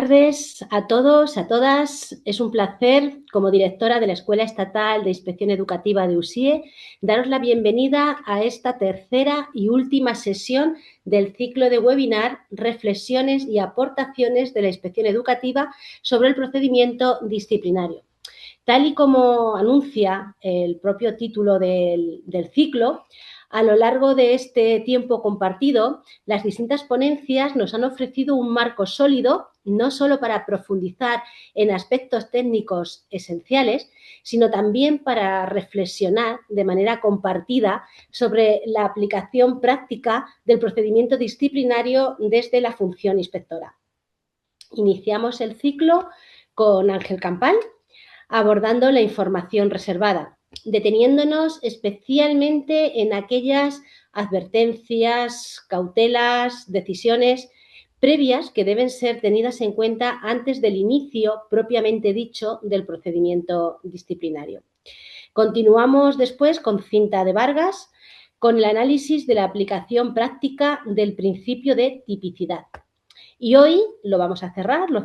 tardes a todos, a todas. Es un placer, como directora de la Escuela Estatal de Inspección Educativa de USIE, daros la bienvenida a esta tercera y última sesión del ciclo de webinar Reflexiones y aportaciones de la Inspección Educativa sobre el procedimiento disciplinario. Tal y como anuncia el propio título del ciclo, a lo largo de este tiempo compartido, las distintas ponencias nos han ofrecido un marco sólido, no solo para profundizar en aspectos técnicos esenciales, sino también para reflexionar de manera compartida sobre la aplicación práctica del procedimiento disciplinario desde la función inspectora. Iniciamos el ciclo con Ángel Campal, abordando la información reservada, deteniéndonos especialmente en aquellas advertencias, cautelas, decisiones previas que deben ser tenidas en cuenta antes del inicio propiamente dicho del procedimiento disciplinario. Continuamos después con Cinta de Vargas, con el análisis de la aplicación práctica del principio de tipicidad. Y hoy lo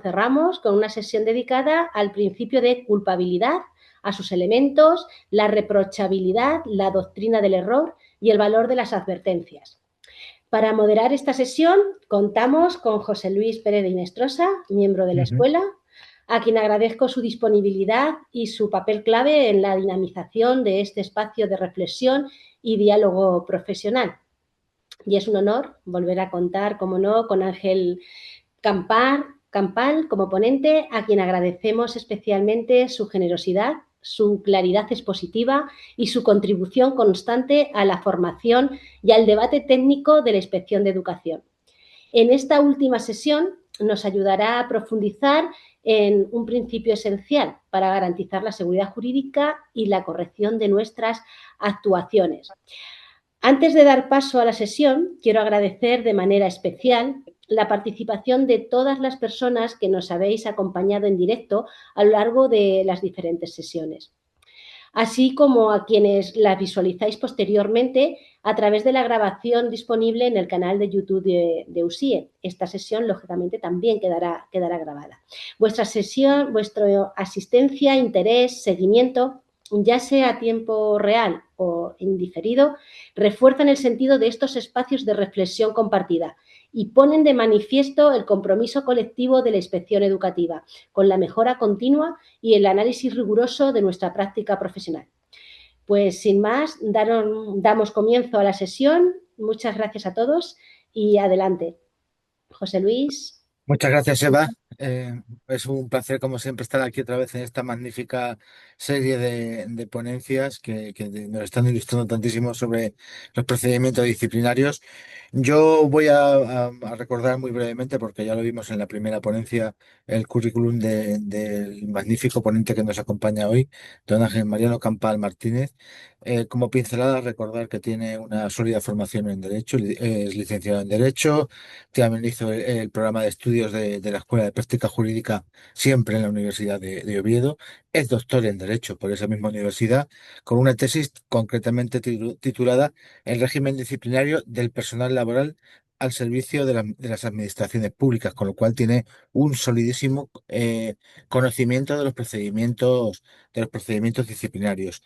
cerramos con una sesión dedicada al principio de culpabilidad, a sus elementos, la reprochabilidad, la doctrina del error y el valor de las advertencias. Para moderar esta sesión contamos con José Luis Pérez de Inestrosa, miembro de la escuela, a quien agradezco su disponibilidad y su papel clave en la dinamización de este espacio de reflexión y diálogo profesional. Y es un honor volver a contar, como no, con Ángel Campal como ponente, a quien agradecemos especialmente su generosidad, su claridad expositiva y su contribución constante a la formación y al debate técnico de la Inspección de Educación. En esta última sesión nos ayudará a profundizar en un principio esencial para garantizar la seguridad jurídica y la corrección de nuestras actuaciones. Antes de dar paso a la sesión, quiero agradecer de manera especial la participación de todas las personas que nos habéis acompañado en directo a lo largo de las diferentes sesiones, así como a quienes las visualizáis posteriormente a través de la grabación disponible en el canal de YouTube de USIE. Esta sesión, lógicamente, también quedará grabada. Vuestra asistencia, interés, seguimiento, ya sea a tiempo real o en diferido, refuerzan el sentido de estos espacios de reflexión compartida y ponen de manifiesto el compromiso colectivo de la inspección educativa con la mejora continua y el análisis riguroso de nuestra práctica profesional. Pues sin más, damos comienzo a la sesión. Muchas gracias a todos y adelante. José Luis. Muchas gracias, Eva. Es un placer, como siempre, estar aquí otra vez en esta magnífica serie de ponencias que nos están ilustrando tantísimo sobre los procedimientos disciplinarios. Yo voy a recordar muy brevemente, porque ya lo vimos en la primera ponencia, el currículum del magnífico ponente que nos acompaña hoy, don Ángel Mariano Campal Martínez. Como pincelada, recordar que tiene una sólida formación en Derecho, es licenciado en Derecho. También hizo el programa de estudios de la Escuela de Práctica Jurídica, siempre en la Universidad de Oviedo. Es doctor en Derecho por esa misma universidad, con una tesis concretamente titulada El régimen disciplinario del personal laboral al servicio de las administraciones públicas, con lo cual tiene un solidísimo conocimiento de los procedimientos disciplinarios.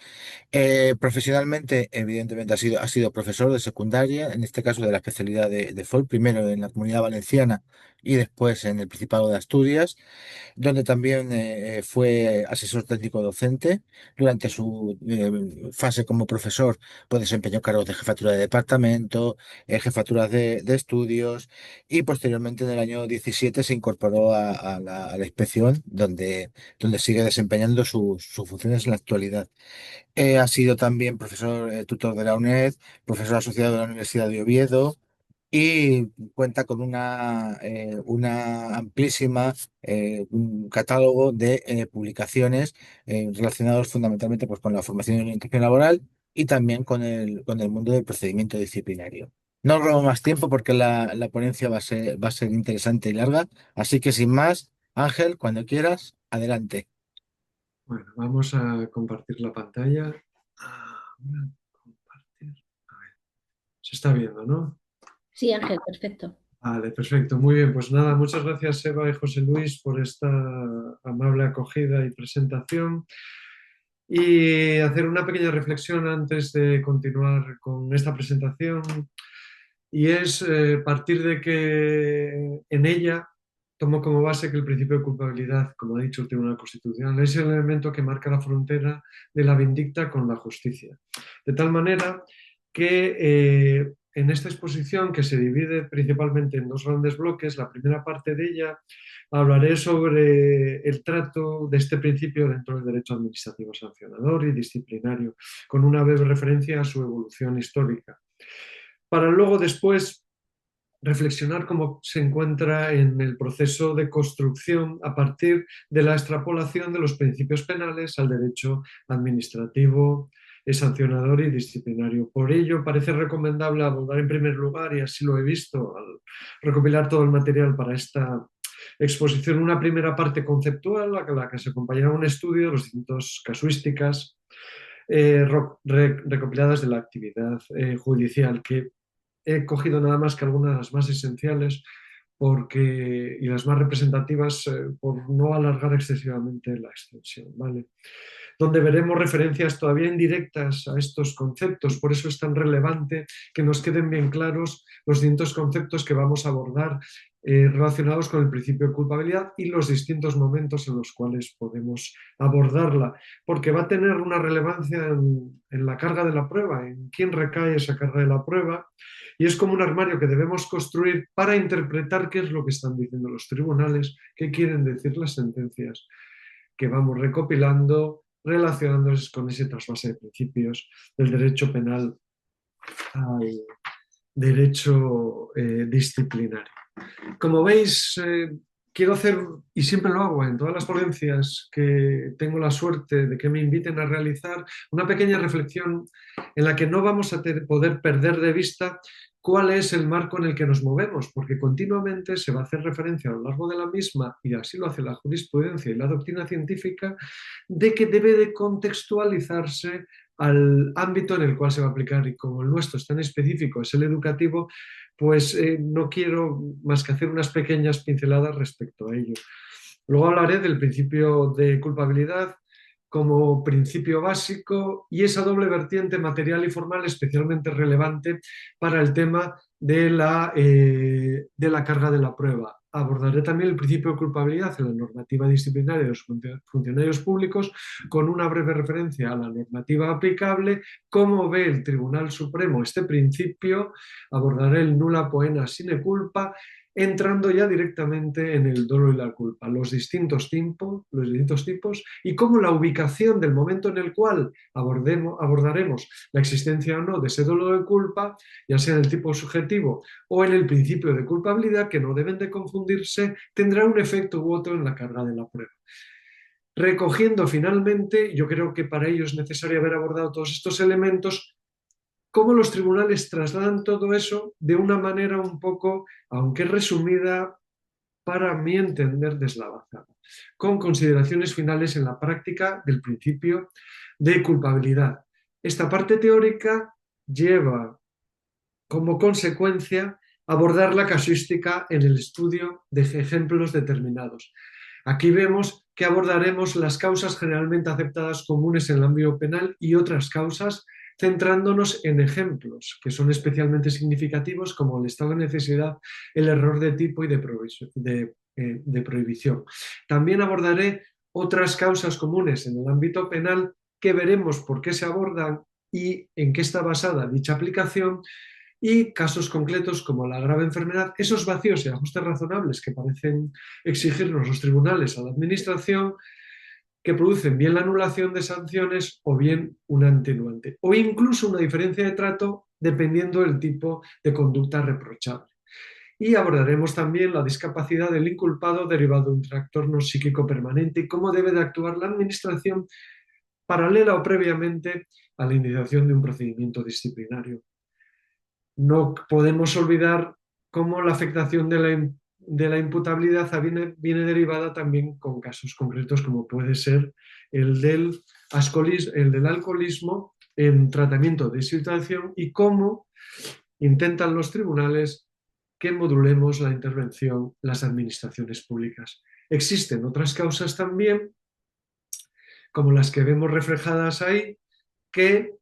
Profesionalmente, evidentemente, ha sido profesor de secundaria, en este caso de la especialidad de FOL, primero en la Comunidad Valenciana y después en el Principado de Asturias, donde también fue asesor técnico docente. Durante su fase como profesor, pues desempeñó cargos de jefatura de departamento, jefaturas de estudios, y posteriormente en el año 17 se incorporó a la inspección, donde sigue desempeñando sus funciones en la actualidad. Ha sido también profesor tutor de la UNED, profesor asociado de la Universidad de Oviedo, y cuenta con una amplísima un catálogo de publicaciones relacionados fundamentalmente, pues, con la formación y orientación laboral, y también con el mundo del procedimiento disciplinario. No robo más tiempo porque la ponencia va a ser interesante y larga, así que sin más, Ángel, cuando quieras, adelante. Bueno, vamos a compartir la pantalla. Compartir. A ver, se está viendo, ¿no? Sí, Ángel, perfecto. Vale, perfecto, muy bien. Pues nada, muchas gracias Eva y José Luis por esta amable acogida y presentación. Y hacer una pequeña reflexión antes de continuar con esta presentación. Y es partir de que en ella tomo como base que el principio de culpabilidad, como ha dicho el Tribunal Constitucional, es el elemento que marca la frontera de la vindicta con la justicia. De tal manera que en esta exposición, que se divide principalmente en dos grandes bloques, la primera parte de ella hablaré sobre el trato de este principio dentro del derecho administrativo sancionador y disciplinario, con una breve referencia a su evolución histórica, para luego después reflexionar cómo se encuentra en el proceso de construcción a partir de la extrapolación de los principios penales al derecho administrativo, sancionador y disciplinario. Por ello, parece recomendable abordar en primer lugar, y así lo he visto al recopilar todo el material para esta exposición, una primera parte conceptual, a la que se acompañará un estudio de las distintas casuísticas recopiladas de la actividad judicial, que he cogido nada más que algunas de las más esenciales y las más representativas, por no alargar excesivamente la extensión, ¿vale? Donde veremos referencias todavía indirectas a estos conceptos. Por eso es tan relevante que nos queden bien claros los distintos conceptos que vamos a abordar relacionados con el principio de culpabilidad y los distintos momentos en los cuales podemos abordarla, porque va a tener una relevancia en la carga de la prueba, en quién recae esa carga de la prueba, y es como un armario que debemos construir para interpretar qué es lo que están diciendo los tribunales, qué quieren decir las sentencias que vamos recopilando, relacionándoles con ese trasvase de principios del derecho penal al derecho disciplinario. Como veis, quiero hacer, y siempre lo hago en todas las ponencias que tengo la suerte de que me inviten a realizar, una pequeña reflexión en la que no vamos a poder perder de vista cuál es el marco en el que nos movemos, porque continuamente se va a hacer referencia a lo largo de la misma, y así lo hace la jurisprudencia y la doctrina científica, de que debe de contextualizarse al ámbito en el cual se va a aplicar, y como el nuestro es tan específico, es el educativo, pues no quiero más que hacer unas pequeñas pinceladas respecto a ello. Luego hablaré del principio de culpabilidad como principio básico y esa doble vertiente material y formal especialmente relevante para el tema de la carga de la prueba. Abordaré también el principio de culpabilidad en la normativa disciplinaria de los funcionarios públicos, con una breve referencia a la normativa aplicable, cómo ve el Tribunal Supremo este principio. Abordaré el nulla poena sine culpa, entrando ya directamente en el dolo y la culpa, los distintos tipos y cómo la ubicación del momento en el cual abordaremos la existencia o no de ese dolo de culpa, ya sea en el tipo subjetivo o en el principio de culpabilidad, que no deben de confundirse, tendrá un efecto u otro en la carga de la prueba. Recogiendo finalmente, yo creo que para ello es necesario haber abordado todos estos elementos, cómo los tribunales trasladan todo eso de una manera un poco, aunque resumida, para mi entender, deslavazada, con consideraciones finales en la práctica del principio de culpabilidad. Esta parte teórica lleva como consecuencia abordar la casuística en el estudio de ejemplos determinados. Aquí vemos que abordaremos las causas generalmente aceptadas comunes en el ámbito penal y otras causas, centrándonos en ejemplos que son especialmente significativos, como el estado de necesidad, el error de tipo y de prohibición. También abordaré otras causas comunes en el ámbito penal, que veremos por qué se abordan y en qué está basada dicha aplicación, y casos concretos como la grave enfermedad, esos vacíos y ajustes razonables que parecen exigirnos los tribunales a la administración, que producen bien la anulación de sanciones o bien un atenuante, o incluso una diferencia de trato dependiendo del tipo de conducta reprochable. Y abordaremos también la discapacidad del inculpado derivado de un trastorno psíquico permanente y cómo debe de actuar la administración paralela o previamente a la iniciación de un procedimiento disciplinario. No podemos olvidar cómo la afectación de la imputabilidad viene derivada también con casos concretos, como puede ser el del alcoholismo en tratamiento de situación, y cómo intentan los tribunales que modulemos la intervención las administraciones públicas. Existen otras causas también, como las que vemos reflejadas ahí, que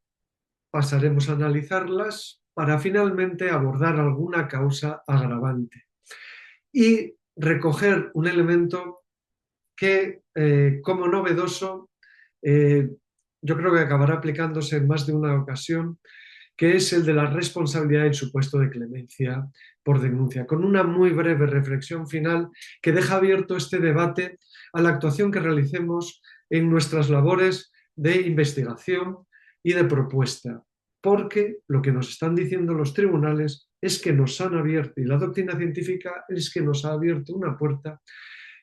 pasaremos a analizarlas para finalmente abordar alguna causa agravante y recoger un elemento que, como novedoso, yo creo que acabará aplicándose en más de una ocasión, que es el de la responsabilidad del supuesto de clemencia por denuncia, con una muy breve reflexión final que deja abierto este debate a la actuación que realicemos en nuestras labores de investigación y de propuesta, porque lo que nos están diciendo los tribunales es que nos han abierto, y la doctrina científica es que nos ha abierto una puerta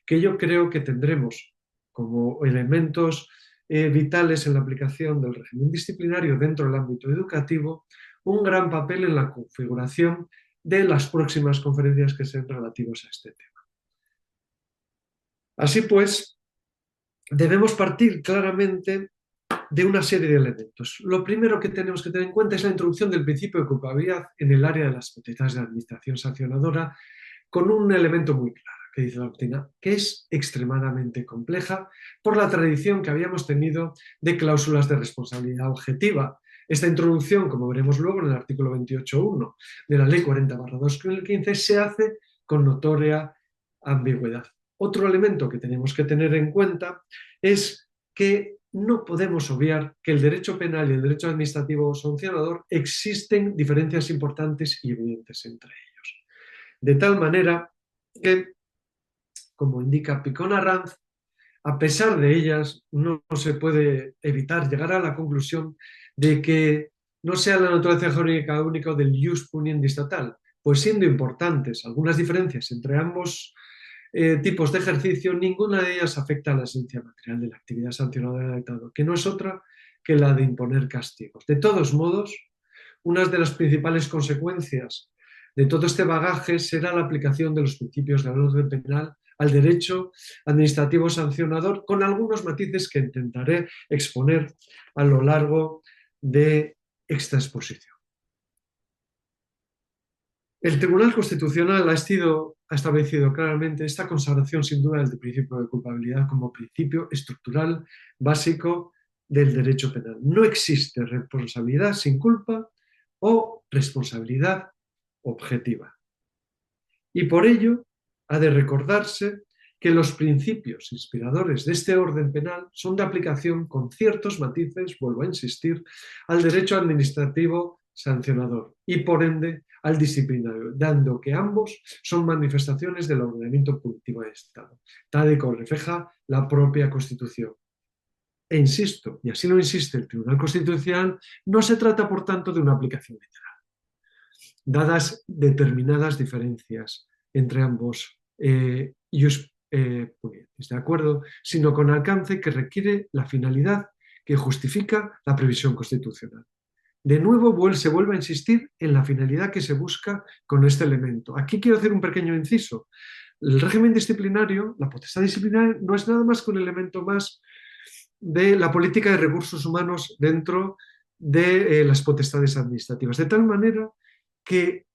que yo creo que tendremos como elementos vitales en la aplicación del régimen disciplinario dentro del ámbito educativo, un gran papel en la configuración de las próximas conferencias que sean relativas a este tema. Así pues, debemos partir claramente de una serie de elementos. Lo primero que tenemos que tener en cuenta es la introducción del principio de culpabilidad en el área de las potestades de administración sancionadora, con un elemento muy claro que dice la doctrina, que es extremadamente compleja por la tradición que habíamos tenido de cláusulas de responsabilidad objetiva. Esta introducción, como veremos luego en el artículo 28.1 de la Ley 40/2015, se hace con notoria ambigüedad. Otro elemento que tenemos que tener en cuenta es que no podemos obviar que el derecho penal y el derecho administrativo sancionador existen diferencias importantes y evidentes entre ellos. De tal manera que, como indica Picón-Arranz, a pesar de ellas, no se puede evitar llegar a la conclusión de que no sea la naturaleza jurídica única del ius puniendi estatal, pues siendo importantes algunas diferencias entre ambos tipos de ejercicio, ninguna de ellas afecta a la esencia material de la actividad sancionadora del Estado, que no es otra que la de imponer castigos. De todos modos, una de las principales consecuencias de todo este bagaje será la aplicación de los principios del orden penal al derecho administrativo sancionador, con algunos matices que intentaré exponer a lo largo de esta exposición. El Tribunal Constitucional ha establecido claramente esta consagración sin duda del principio de culpabilidad como principio estructural básico del derecho penal. No existe responsabilidad sin culpa o responsabilidad objetiva. Y por ello ha de recordarse que los principios inspiradores de este orden penal son de aplicación con ciertos matices, vuelvo a insistir, al derecho administrativo sancionador y por ende al disciplinario, dando que ambos son manifestaciones del ordenamiento punitivo del Estado, tal y como refleja la propia Constitución. E insisto, y así lo insiste el Tribunal Constitucional, no se trata por tanto de una aplicación literal, dadas determinadas diferencias entre ambos ius punientes, ¿de acuerdo? Sino con alcance que requiere la finalidad que justifica la previsión constitucional. De nuevo se vuelve a insistir en la finalidad que se busca con este elemento. Aquí quiero hacer un pequeño inciso. El régimen disciplinario, la potestad disciplinaria, no es nada más que un elemento más de la política de recursos humanos dentro de las potestades administrativas, de tal manera que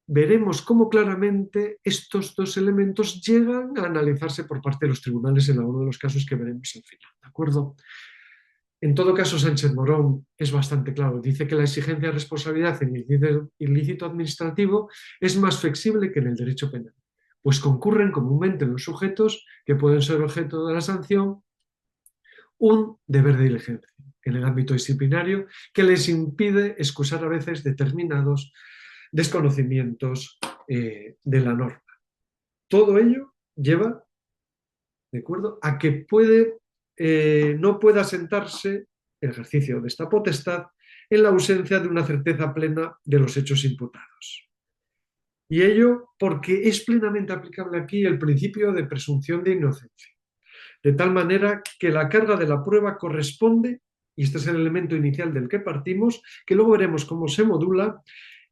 veremos cómo claramente estos dos elementos llegan a analizarse por parte de los tribunales en alguno de los casos que veremos al final, ¿de acuerdo? En todo caso, Sánchez Morón es bastante claro. Dice que la exigencia de responsabilidad en el ilícito administrativo es más flexible que en el derecho penal, pues concurren comúnmente en los sujetos que pueden ser objeto de la sanción un deber de diligencia en el ámbito disciplinario que les impide excusar a veces determinados desconocimientos de la norma. Todo ello lleva, ¿de acuerdo?, a que no pueda sentarse el ejercicio de esta potestad en la ausencia de una certeza plena de los hechos imputados. Y ello porque es plenamente aplicable aquí el principio de presunción de inocencia, de tal manera que la carga de la prueba corresponde, y este es el elemento inicial del que partimos, que luego veremos cómo se modula,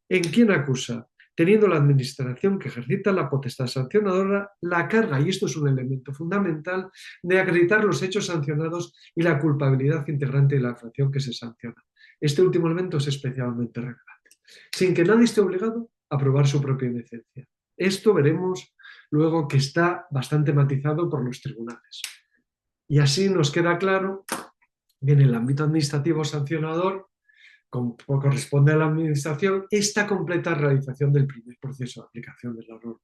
en quien acusa, teniendo la administración que ejercita la potestad sancionadora la carga, y esto es un elemento fundamental, de acreditar los hechos sancionados y la culpabilidad integrante de la infracción que se sanciona. Este último elemento es especialmente relevante, sin que nadie esté obligado a probar su propia inocencia. Esto veremos luego que está bastante matizado por los tribunales. Y así nos queda claro que en el ámbito administrativo sancionador corresponde a la Administración esta completa realización del primer proceso de aplicación de la norma,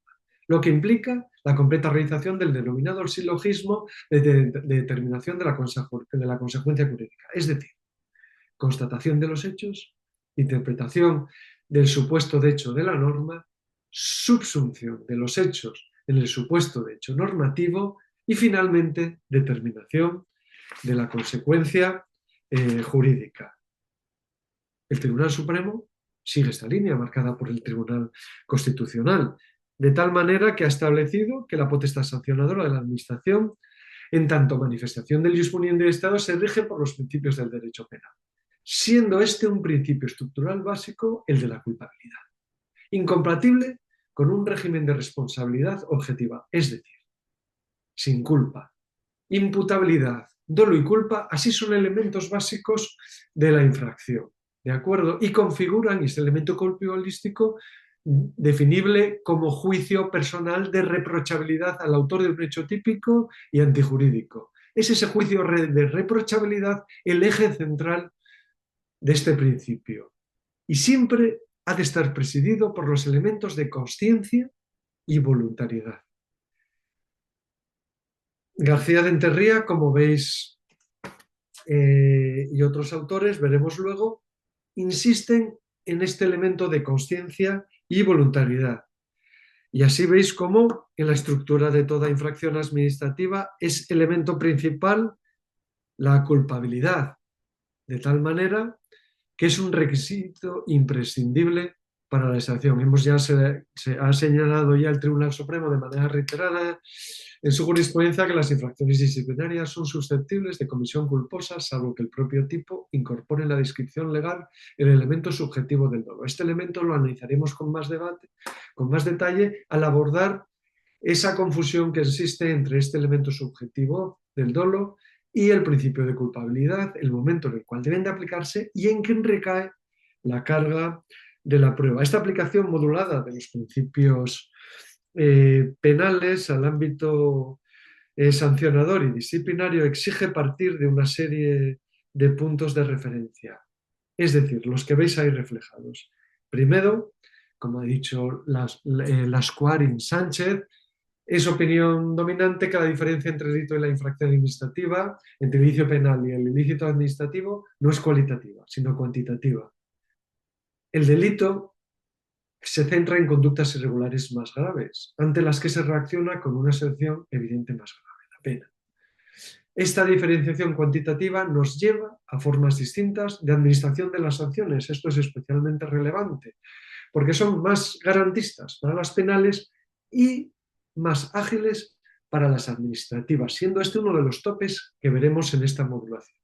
lo que implica la completa realización del denominado silogismo de determinación de la consecuencia jurídica, es decir, constatación de los hechos, interpretación del supuesto de hecho de la norma, subsunción de los hechos en el supuesto de hecho normativo y finalmente determinación de la consecuencia jurídica. El Tribunal Supremo sigue esta línea marcada por el Tribunal Constitucional, de tal manera que ha establecido que la potestad sancionadora de la Administración, en tanto manifestación del ius puniendi del Estado, se rige por los principios del derecho penal, siendo este un principio estructural básico, el de la culpabilidad, incompatible con un régimen de responsabilidad objetiva, es decir, sin culpa. Imputabilidad, dolo y culpa, así son elementos básicos de la infracción, ¿de acuerdo? Y configuran ese elemento culpabilístico definible como juicio personal de reprochabilidad al autor de un hecho típico y antijurídico. Es ese juicio de reprochabilidad el eje central de este principio. Y siempre ha de estar presidido por los elementos de consciencia y voluntariedad. García de Enterría, como veis, y otros autores, veremos luego, insisten en este elemento de consciencia y voluntariedad. Y así veis cómo en la estructura de toda infracción administrativa es elemento principal la culpabilidad, de tal manera que es un requisito imprescindible para la sanción. Se ha señalado ya el Tribunal Supremo de manera reiterada en su jurisprudencia que las infracciones disciplinarias son susceptibles de comisión culposa, salvo que el propio tipo incorpore en la descripción legal el elemento subjetivo del dolo. Este elemento lo analizaremos con más debate, con más detalle, al abordar esa confusión que existe entre este elemento subjetivo del dolo y el principio de culpabilidad, el momento en el cual deben de aplicarse y en quien recae la carga de la prueba. Esta aplicación modulada de los principios penales al ámbito sancionador y disciplinario exige partir de una serie de puntos de referencia, es decir, los que veis ahí reflejados. Primero, como ha dicho Lascuarin Sánchez, es opinión dominante que la diferencia entre el delito y la infracción administrativa, entre el ilícito penal y el ilícito administrativo, no es cualitativa, sino cuantitativa. El delito se centra en conductas irregulares más graves, ante las que se reacciona con una sanción evidente más grave, la pena. Esta diferenciación cuantitativa nos lleva a formas distintas de administración de las sanciones. Esto es especialmente relevante, porque son más garantistas para las penales y más ágiles para las administrativas, siendo este uno de los topes que veremos en esta modulación.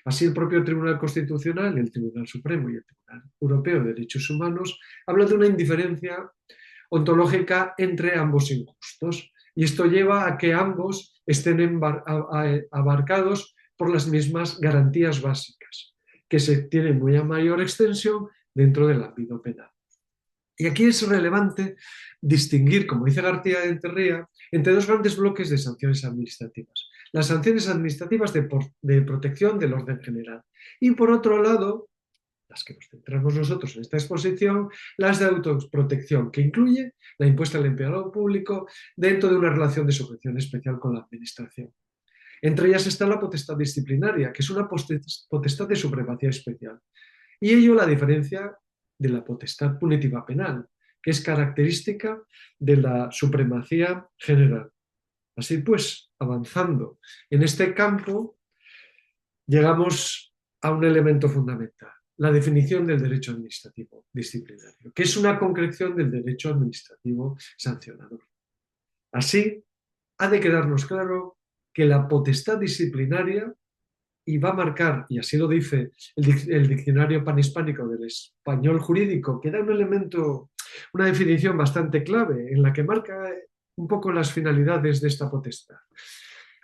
Así, el propio Tribunal Constitucional, el Tribunal Supremo y el Tribunal Europeo de Derechos Humanos hablan de una indiferencia ontológica entre ambos injustos, y esto lleva a que ambos estén abarcados por las mismas garantías básicas, que se tienen muy a mayor extensión dentro del ámbito penal. Y aquí es relevante distinguir, como dice García de Enterría, entre dos grandes bloques de sanciones administrativas. Las sanciones administrativas de protección del orden general. Y por otro lado, las que nos centramos nosotros en esta exposición, las de autoprotección, que incluye la impuesta al empleado público dentro de una relación de sujeción especial con la administración. Entre ellas está la potestad disciplinaria, que es una potestad de supremacía especial. Y ello la diferencia de la potestad punitiva penal, que es característica de la supremacía general. Así pues, avanzando en este campo, llegamos a un elemento fundamental, la definición del derecho administrativo disciplinario, que es una concreción del derecho administrativo sancionador. Así, ha de quedarnos claro que la potestad disciplinaria, y va a marcar, y así lo dice el diccionario panhispánico del español jurídico, que da un elemento, una definición bastante clave, en la que marca un poco las finalidades de esta potestad.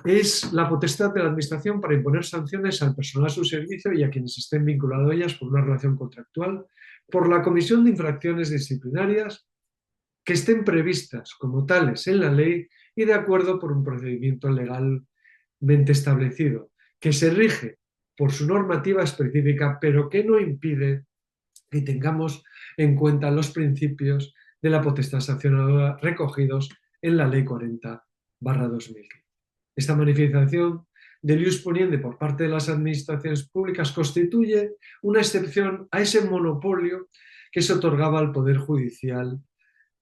Es la potestad de la Administración para imponer sanciones al personal a su servicio y a quienes estén vinculados a ellas por una relación contractual, por la comisión de infracciones disciplinarias que estén previstas como tales en la ley y de acuerdo por un procedimiento legalmente establecido, que se rige por su normativa específica, pero que no impide que tengamos en cuenta los principios de la potestad sancionadora recogidos en la Ley 40/2015. Esta manifestación del ius puniendi por parte de las administraciones públicas constituye una excepción a ese monopolio que se otorgaba al Poder Judicial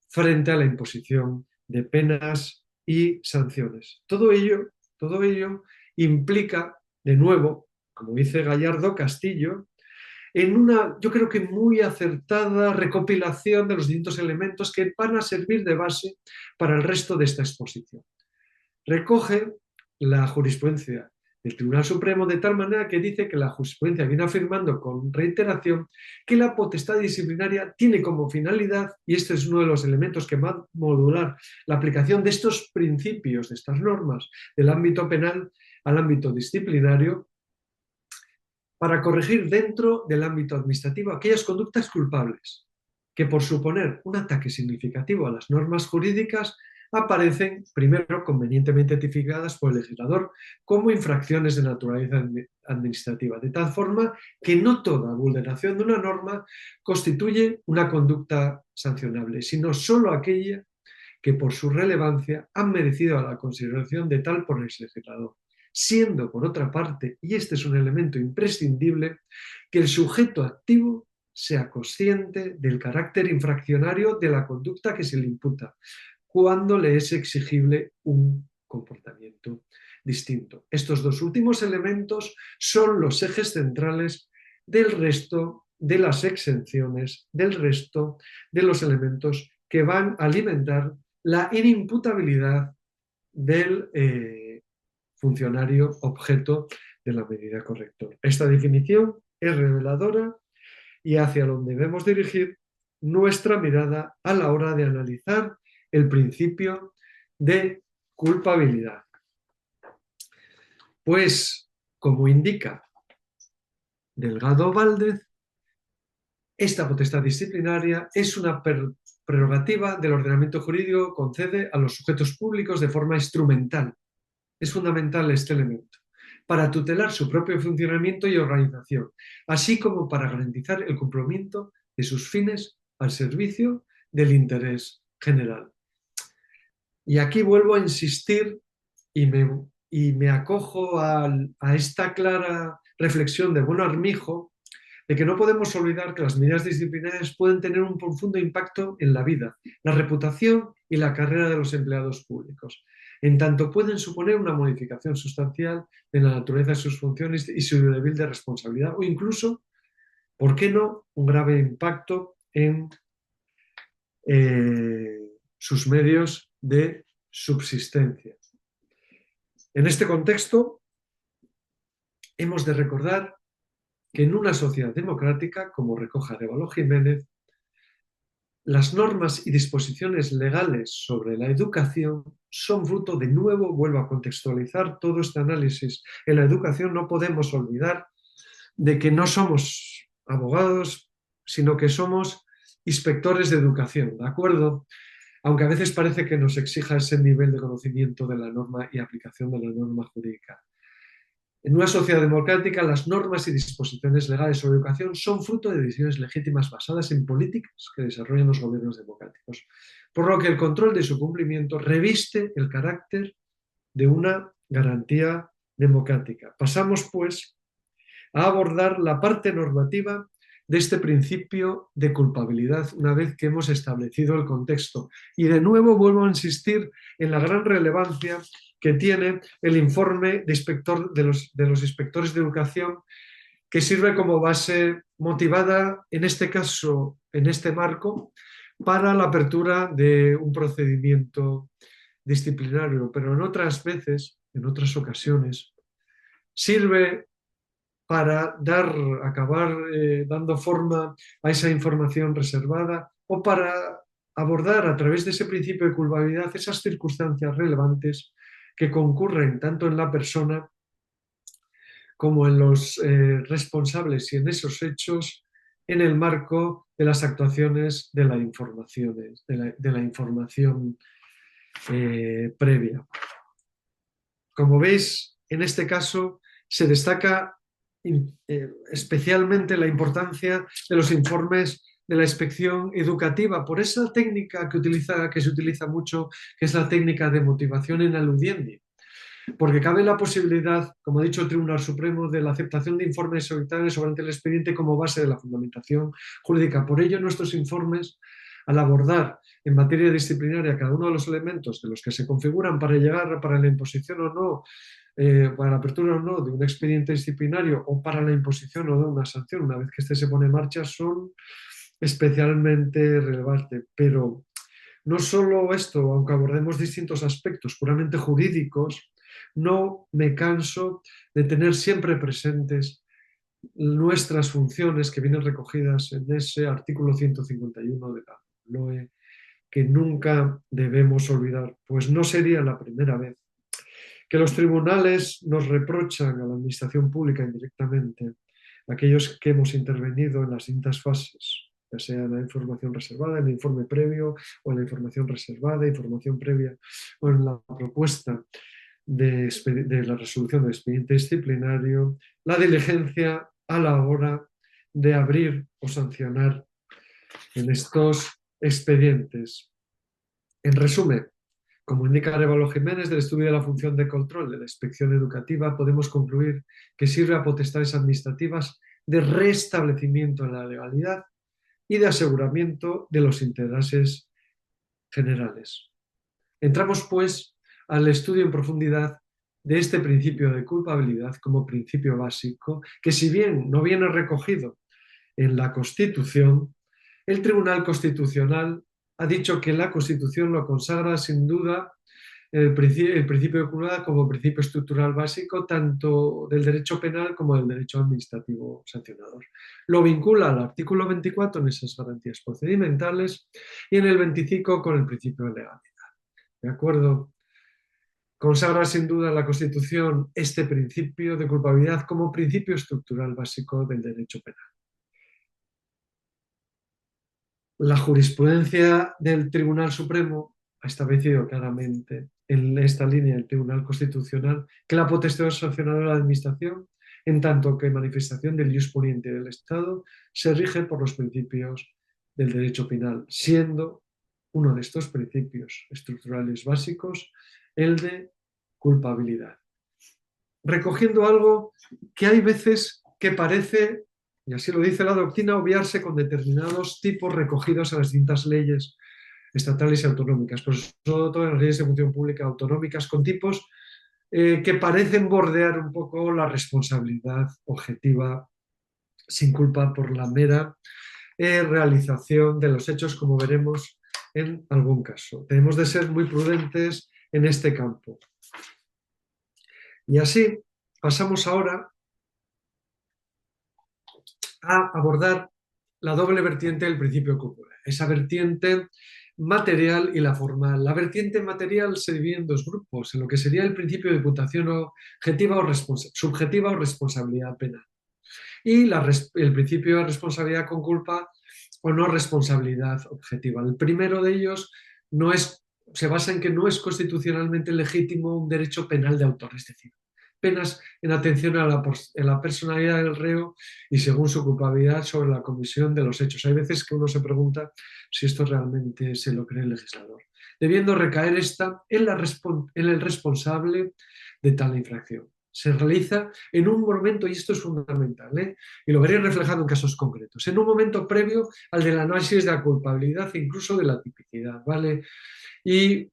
frente a la imposición de penas y sanciones. Todo ello implica, de nuevo, como dice Gallardo Castillo, en una, yo creo que muy acertada recopilación de los distintos elementos que van a servir de base para el resto de esta exposición. Recoge la jurisprudencia del Tribunal Supremo de tal manera que dice que la jurisprudencia viene afirmando con reiteración que la potestad disciplinaria tiene como finalidad, y este es uno de los elementos que va a modular la aplicación de estos principios, de estas normas del ámbito penal al ámbito disciplinario, para corregir dentro del ámbito administrativo aquellas conductas culpables que, por suponer un ataque significativo a las normas jurídicas, aparecen primero convenientemente tipificadas por el legislador como infracciones de naturaleza administrativa, de tal forma que no toda vulneración de una norma constituye una conducta sancionable, sino solo aquella que por su relevancia han merecido la consideración de tal por el legislador, siendo por otra parte, y este es un elemento imprescindible, que el sujeto activo sea consciente del carácter infraccionario de la conducta que se le imputa, cuando le es exigible un comportamiento distinto. Estos dos últimos elementos son los ejes centrales del resto de las exenciones, del resto de los elementos que van a alimentar la inimputabilidad del funcionario objeto de la medida correctora. Esta definición es reveladora y hacia donde debemos dirigir nuestra mirada a la hora de analizar el principio de culpabilidad. Pues, como indica Delgado Valdez, esta potestad disciplinaria es una prerrogativa del ordenamiento jurídico que concede a los sujetos públicos de forma instrumental. Es fundamental este elemento, para tutelar su propio funcionamiento y organización, así como para garantizar el cumplimiento de sus fines al servicio del interés general. Y aquí vuelvo a insistir y me acojo a esta clara reflexión de Bueno Armijo, de que no podemos olvidar que las medidas disciplinarias pueden tener un profundo impacto en la vida, la reputación y la carrera de los empleados públicos, en tanto pueden suponer una modificación sustancial de la naturaleza de sus funciones y su nivel de responsabilidad, o incluso, ¿por qué no?, un grave impacto en sus medios de subsistencia. En este contexto, hemos de recordar que en una sociedad democrática, como recoge Arévalo Jiménez, las normas y disposiciones legales sobre la educación son fruto, de nuevo, vuelvo a contextualizar todo este análisis. En la educación no podemos olvidar de que no somos abogados, sino que somos inspectores de educación, ¿de acuerdo? Aunque a veces parece que nos exija ese nivel de conocimiento de la norma y aplicación de la norma jurídica. En una sociedad democrática, las normas y disposiciones legales sobre educación son fruto de decisiones legítimas basadas en políticas que desarrollan los gobiernos democráticos, por lo que el control de su cumplimiento reviste el carácter de una garantía democrática. Pasamos, pues, a abordar la parte normativa de este principio de culpabilidad una vez que hemos establecido el contexto. Y de nuevo vuelvo a insistir en la gran relevancia que tiene el informe de los inspectores de educación, que sirve como base motivada, en este caso, en este marco, para la apertura de un procedimiento disciplinario, pero en otras veces, en otras ocasiones, sirve para acabar dando forma a esa información reservada o para abordar a través de ese principio de culpabilidad esas circunstancias relevantes que concurren tanto en la persona como en los responsables y en esos hechos en el marco de las actuaciones de la información, previa. Como veis, en este caso se destaca especialmente la importancia de los informes de la inspección educativa por esa técnica que se utiliza mucho, que es la técnica de motivación en aludiendo, porque cabe la posibilidad, como ha dicho el Tribunal Supremo, de la aceptación de informes solitarios sobre el expediente como base de la fundamentación jurídica. Por ello, nuestros informes, al abordar en materia disciplinaria cada uno de los elementos de los que se configuran para llegar para la imposición o no, para la apertura o no de un expediente disciplinario o para la imposición o de una sanción, una vez que este se pone en marcha, son especialmente relevantes. Pero no solo esto, aunque abordemos distintos aspectos puramente jurídicos, no me canso de tener siempre presentes nuestras funciones que vienen recogidas en ese artículo 151 de la LOE, que nunca debemos olvidar, pues no sería la primera vez que los tribunales nos reprochan a la administración pública indirectamente, aquellos que hemos intervenido en las distintas fases, ya sea en la información reservada, en el informe previo o en la información reservada, información previa o en la propuesta de la resolución del expediente disciplinario, la diligencia a la hora de abrir o sancionar en estos expedientes. En resumen, como indica Arévalo Jiménez del estudio de la función de control de la inspección educativa, podemos concluir que sirve a potestades administrativas de restablecimiento de la legalidad y de aseguramiento de los intereses generales. Entramos, pues, al estudio en profundidad de este principio de culpabilidad como principio básico, que si bien no viene recogido en la Constitución, el Tribunal Constitucional ha dicho que la Constitución lo consagra sin duda el principio de culpabilidad como principio estructural básico tanto del derecho penal como del derecho administrativo sancionador. Lo vincula al artículo 24 en esas garantías procedimentales y en el 25 con el principio de legalidad. ¿De acuerdo? Consagra sin duda la Constitución este principio de culpabilidad como principio estructural básico del derecho penal. La jurisprudencia del Tribunal Supremo ha establecido claramente en esta línea del Tribunal Constitucional que la potestad sancionadora de la Administración, en tanto que manifestación del ius poniente del Estado, se rige por los principios del derecho penal, siendo uno de estos principios estructurales básicos el de culpabilidad. Recogiendo algo que hay veces que parece, y así lo dice la doctrina, obviarse con determinados tipos recogidos en las distintas leyes estatales y autonómicas, pero sobre todo en las leyes de función pública autonómicas, con tipos que parecen bordear un poco la responsabilidad objetiva sin culpa por la mera realización de los hechos, como veremos en algún caso. Tenemos de ser muy prudentes en este campo. Y así pasamos ahora a abordar la doble vertiente del principio de culpabilidad, esa vertiente material y la formal. La vertiente material se divide en dos grupos, en lo que sería el principio de imputación objetiva o subjetiva o responsabilidad penal, y el principio de responsabilidad con culpa o no responsabilidad objetiva. El primero de ellos se basa en que no es constitucionalmente legítimo un derecho penal de autor, es decir, penas en atención a la personalidad del reo y según su culpabilidad sobre la comisión de los hechos. Hay veces que uno se pregunta si esto realmente se lo cree el legislador, debiendo recaer esta en el responsable de tal infracción. Se realiza en un momento, y esto es fundamental, y lo veréis reflejado en casos concretos, en un momento previo al del análisis de la culpabilidad e incluso de la tipicidad, ¿vale? Y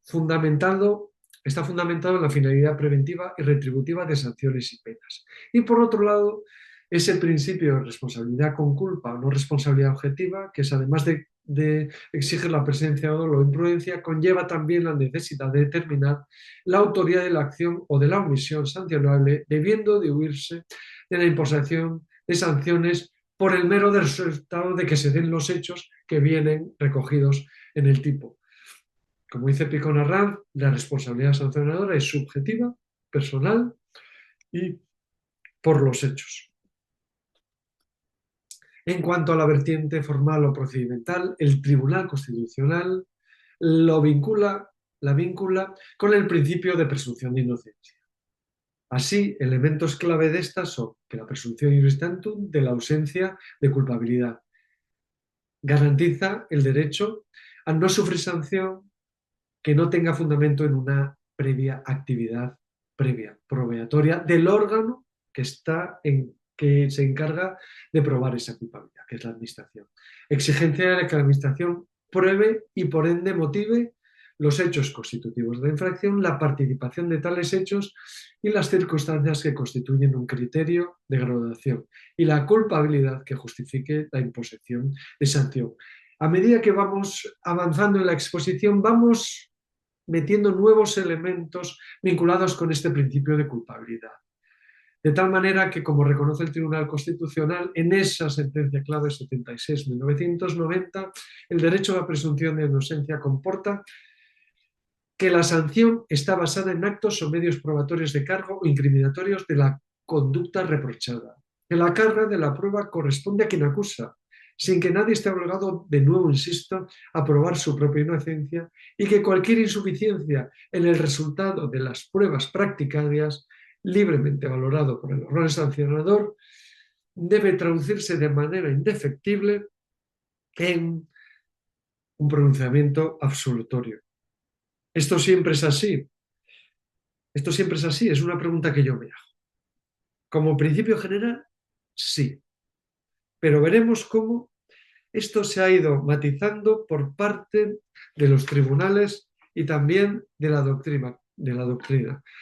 está fundamentado en la finalidad preventiva y retributiva de sanciones y penas. Y por otro lado, ese principio de responsabilidad con culpa o no responsabilidad objetiva, que es además de exigir la presencia de dolo o imprudencia, conlleva también la necesidad de determinar la autoría de la acción o de la omisión sancionable, debiendo de huirse de la imposición de sanciones por el mero resultado de que se den los hechos que vienen recogidos en el tipo. Como dice Picón Arranz, la responsabilidad sancionadora es subjetiva, personal y por los hechos. En cuanto a la vertiente formal o procedimental, el Tribunal Constitucional la vincula con el principio de presunción de inocencia. Así, elementos clave de estas son que la presunción iuris tantum de la ausencia de culpabilidad garantiza el derecho a no sufrir sanción que no tenga fundamento en una previa actividad probatoria del órgano que se encarga de probar esa culpabilidad, que es la Administración. Exigencia de que la Administración pruebe y por ende motive los hechos constitutivos de la infracción, la participación de tales hechos y las circunstancias que constituyen un criterio de graduación y la culpabilidad que justifique la imposición de sanción. A medida que vamos avanzando en la exposición, vamos metiendo nuevos elementos vinculados con este principio de culpabilidad. De tal manera que, como reconoce el Tribunal Constitucional en esa sentencia clave 76-1990, el derecho a la presunción de inocencia comporta que la sanción está basada en actos o medios probatorios de cargo o incriminatorios de la conducta reprochada, que la carga de la prueba corresponde a quien acusa, sin que nadie esté obligado, de nuevo insisto, a probar su propia inocencia y que cualquier insuficiencia en el resultado de las pruebas practicadas, libremente valorado por el órgano sancionador, debe traducirse de manera indefectible en un pronunciamiento absolutorio. Esto siempre es así. Esto siempre es así, es una pregunta que yo me hago. Como principio general, sí. Pero veremos cómo esto se ha ido matizando por parte de los tribunales y también de la doctrina.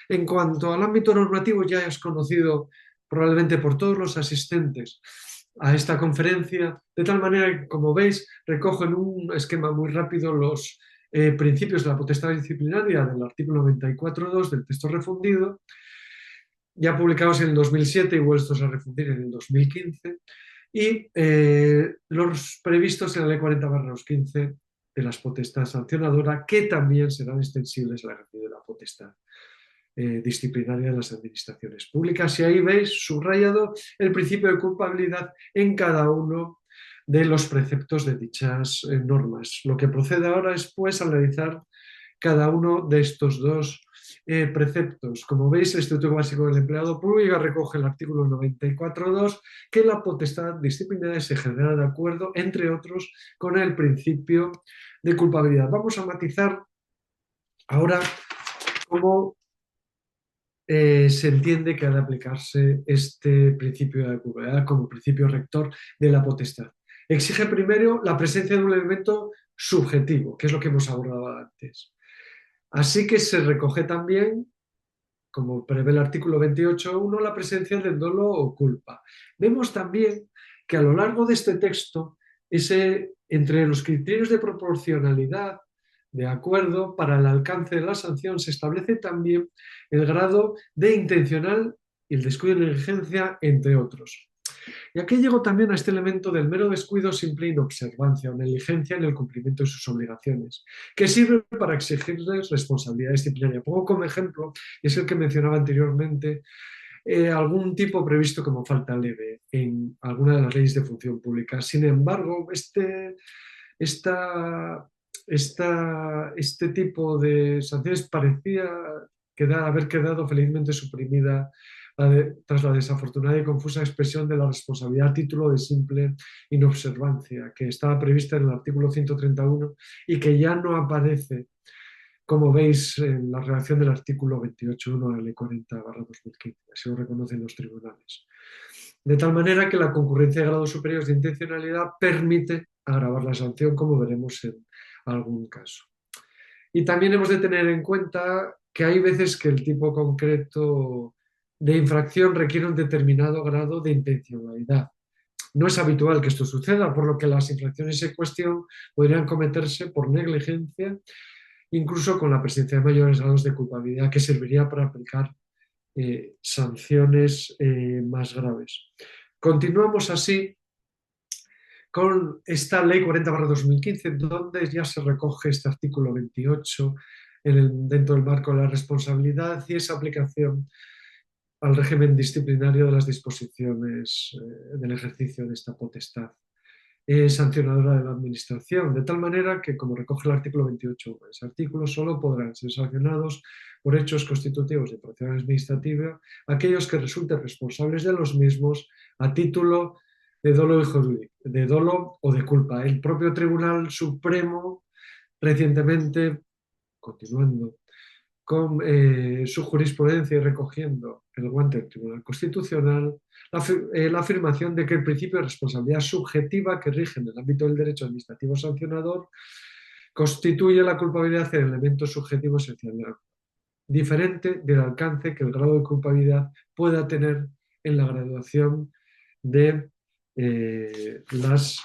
En cuanto al ámbito normativo, ya es conocido probablemente por todos los asistentes a esta conferencia, de tal manera que, como veis, recojo en un esquema muy rápido los principios de la potestad disciplinaria del artículo 94.2 del texto refundido, ya publicados en el 2007 y vueltos a refundir en el 2015, y los previstos en la Ley 40/2015 de las potestades sancionadoras, que también serán extensibles al ejercicio de la potestad disciplinaria de las administraciones públicas. Y ahí veis subrayado el principio de culpabilidad en cada uno de los preceptos de dichas normas. Lo que procede ahora es, pues, analizar cada uno de estos dos preceptos. Como veis, el Estatuto Básico del Empleado Público recoge el artículo 94.2, que la potestad disciplinaria se ejercerá de acuerdo, entre otros, con el principio de culpabilidad. Vamos a matizar ahora cómo se entiende que ha de aplicarse este principio de culpabilidad como principio rector de la potestad. Exige primero la presencia de un elemento subjetivo, que es lo que hemos abordado antes. Así que se recoge también, como prevé el artículo 28.1, la presencia del dolo o culpa. Vemos también que a lo largo de este texto, entre los criterios de proporcionalidad, de acuerdo, para el alcance de la sanción, se establece también el grado de intencional y el descuido de negligencia, entre otros. Y aquí llego también a este elemento del mero descuido, simple inobservancia o negligencia en el cumplimiento de sus obligaciones, que sirve para exigirles responsabilidad disciplinaria. Pongo como ejemplo, y es el que mencionaba anteriormente, algún tipo previsto como falta leve en alguna de las leyes de función pública. Sin embargo, este tipo de sanciones parecía haber quedado felizmente suprimida tras la desafortunada y confusa expresión de la responsabilidad a título de simple inobservancia, que estaba prevista en el artículo 131 y que ya no aparece, como veis, en la redacción del artículo 28.1 de la Ley 40/2015. Así lo reconocen los tribunales. De tal manera que la concurrencia de grados superiores de intencionalidad permite agravar la sanción, como veremos en algún caso. Y también hemos de tener en cuenta que hay veces que el tipo concreto de infracción requiere un determinado grado de intencionalidad. No es habitual que esto suceda, por lo que las infracciones en cuestión podrían cometerse por negligencia, incluso con la presencia de mayores grados de culpabilidad, que serviría para aplicar sanciones más graves. Continuamos así con esta Ley 40/2015, donde ya se recoge este artículo 28 dentro del marco de la responsabilidad y esa aplicación al régimen disciplinario de las disposiciones del ejercicio de esta potestad sancionadora de la Administración, de tal manera que, como recoge el artículo 28, ese artículo solo podrán ser sancionados por hechos constitutivos de procedimiento administrativa aquellos que resulten responsables de los mismos a título de dolo, de dolo o de culpa. El propio Tribunal Supremo recientemente, continuando con su jurisprudencia y recogiendo el guante del Tribunal Constitucional, la afirmación de que el principio de responsabilidad subjetiva que rige en el ámbito del derecho administrativo sancionador constituye la culpabilidad el elemento subjetivo esencial, diferente del alcance que el grado de culpabilidad pueda tener en la graduación de las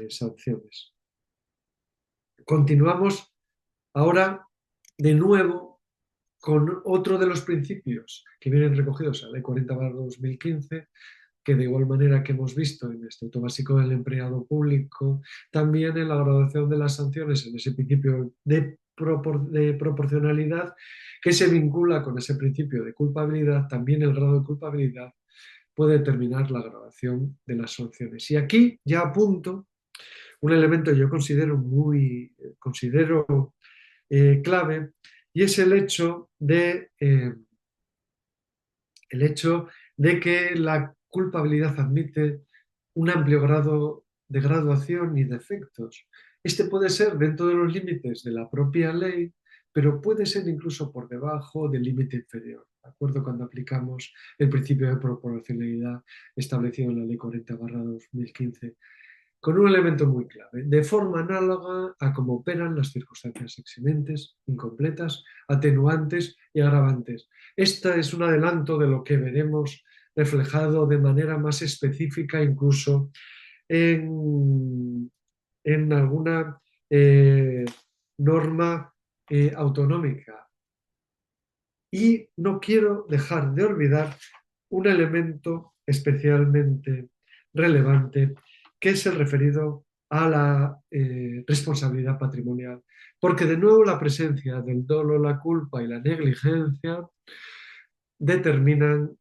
sanciones. Continuamos ahora de nuevo con otro de los principios que vienen recogidos en la Ley 40/2015, que de igual manera que hemos visto en el Estatuto Básico del Empleado Público, también en la graduación de las sanciones, en ese principio de proporcionalidad que se vincula con ese principio de culpabilidad, también el grado de culpabilidad puede determinar la graduación de las sanciones. Y aquí ya apunto un elemento que yo considero clave, y es el hecho de que la culpabilidad admite un amplio grado de graduación y de efectos. Este puede ser dentro de los límites de la propia ley, pero puede ser incluso por debajo del límite inferior, ¿de acuerdo? Cuando aplicamos el principio de proporcionalidad establecido en la Ley 40/2015, con un elemento muy clave, de forma análoga a cómo operan las circunstancias eximentes, incompletas, atenuantes y agravantes. Este es un adelanto de lo que veremos reflejado de manera más específica incluso en alguna norma autonómica. Y no quiero dejar de olvidar un elemento especialmente relevante, que es el referido a la responsabilidad patrimonial. Porque de nuevo la presencia del dolo, la culpa y la negligencia determinan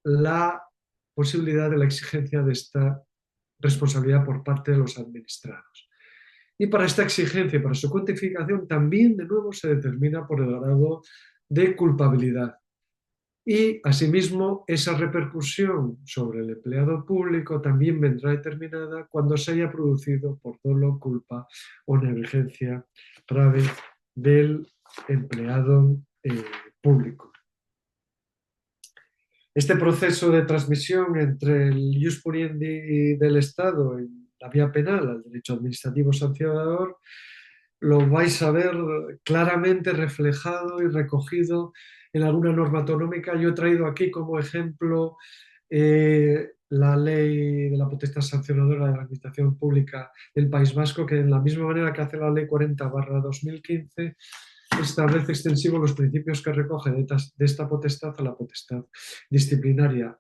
la posibilidad de la exigencia de esta responsabilidad por parte de los administrados. Y para esta exigencia y para su cuantificación también de nuevo se determina por el grado de culpabilidad. Y asimismo esa repercusión sobre el empleado público también vendrá determinada cuando se haya producido por dolo, culpa o negligencia grave del empleado público. Este proceso de transmisión entre el ius puriendi del Estado en la vía penal al derecho administrativo sancionador lo vais a ver claramente reflejado y recogido en alguna norma autonómica. Yo he traído aquí como ejemplo la ley de la potestad sancionadora de la Administración Pública del País Vasco, que en la misma manera que hace la ley 40/2015 establece extensivo los principios que recoge de esta potestad a la potestad disciplinaria,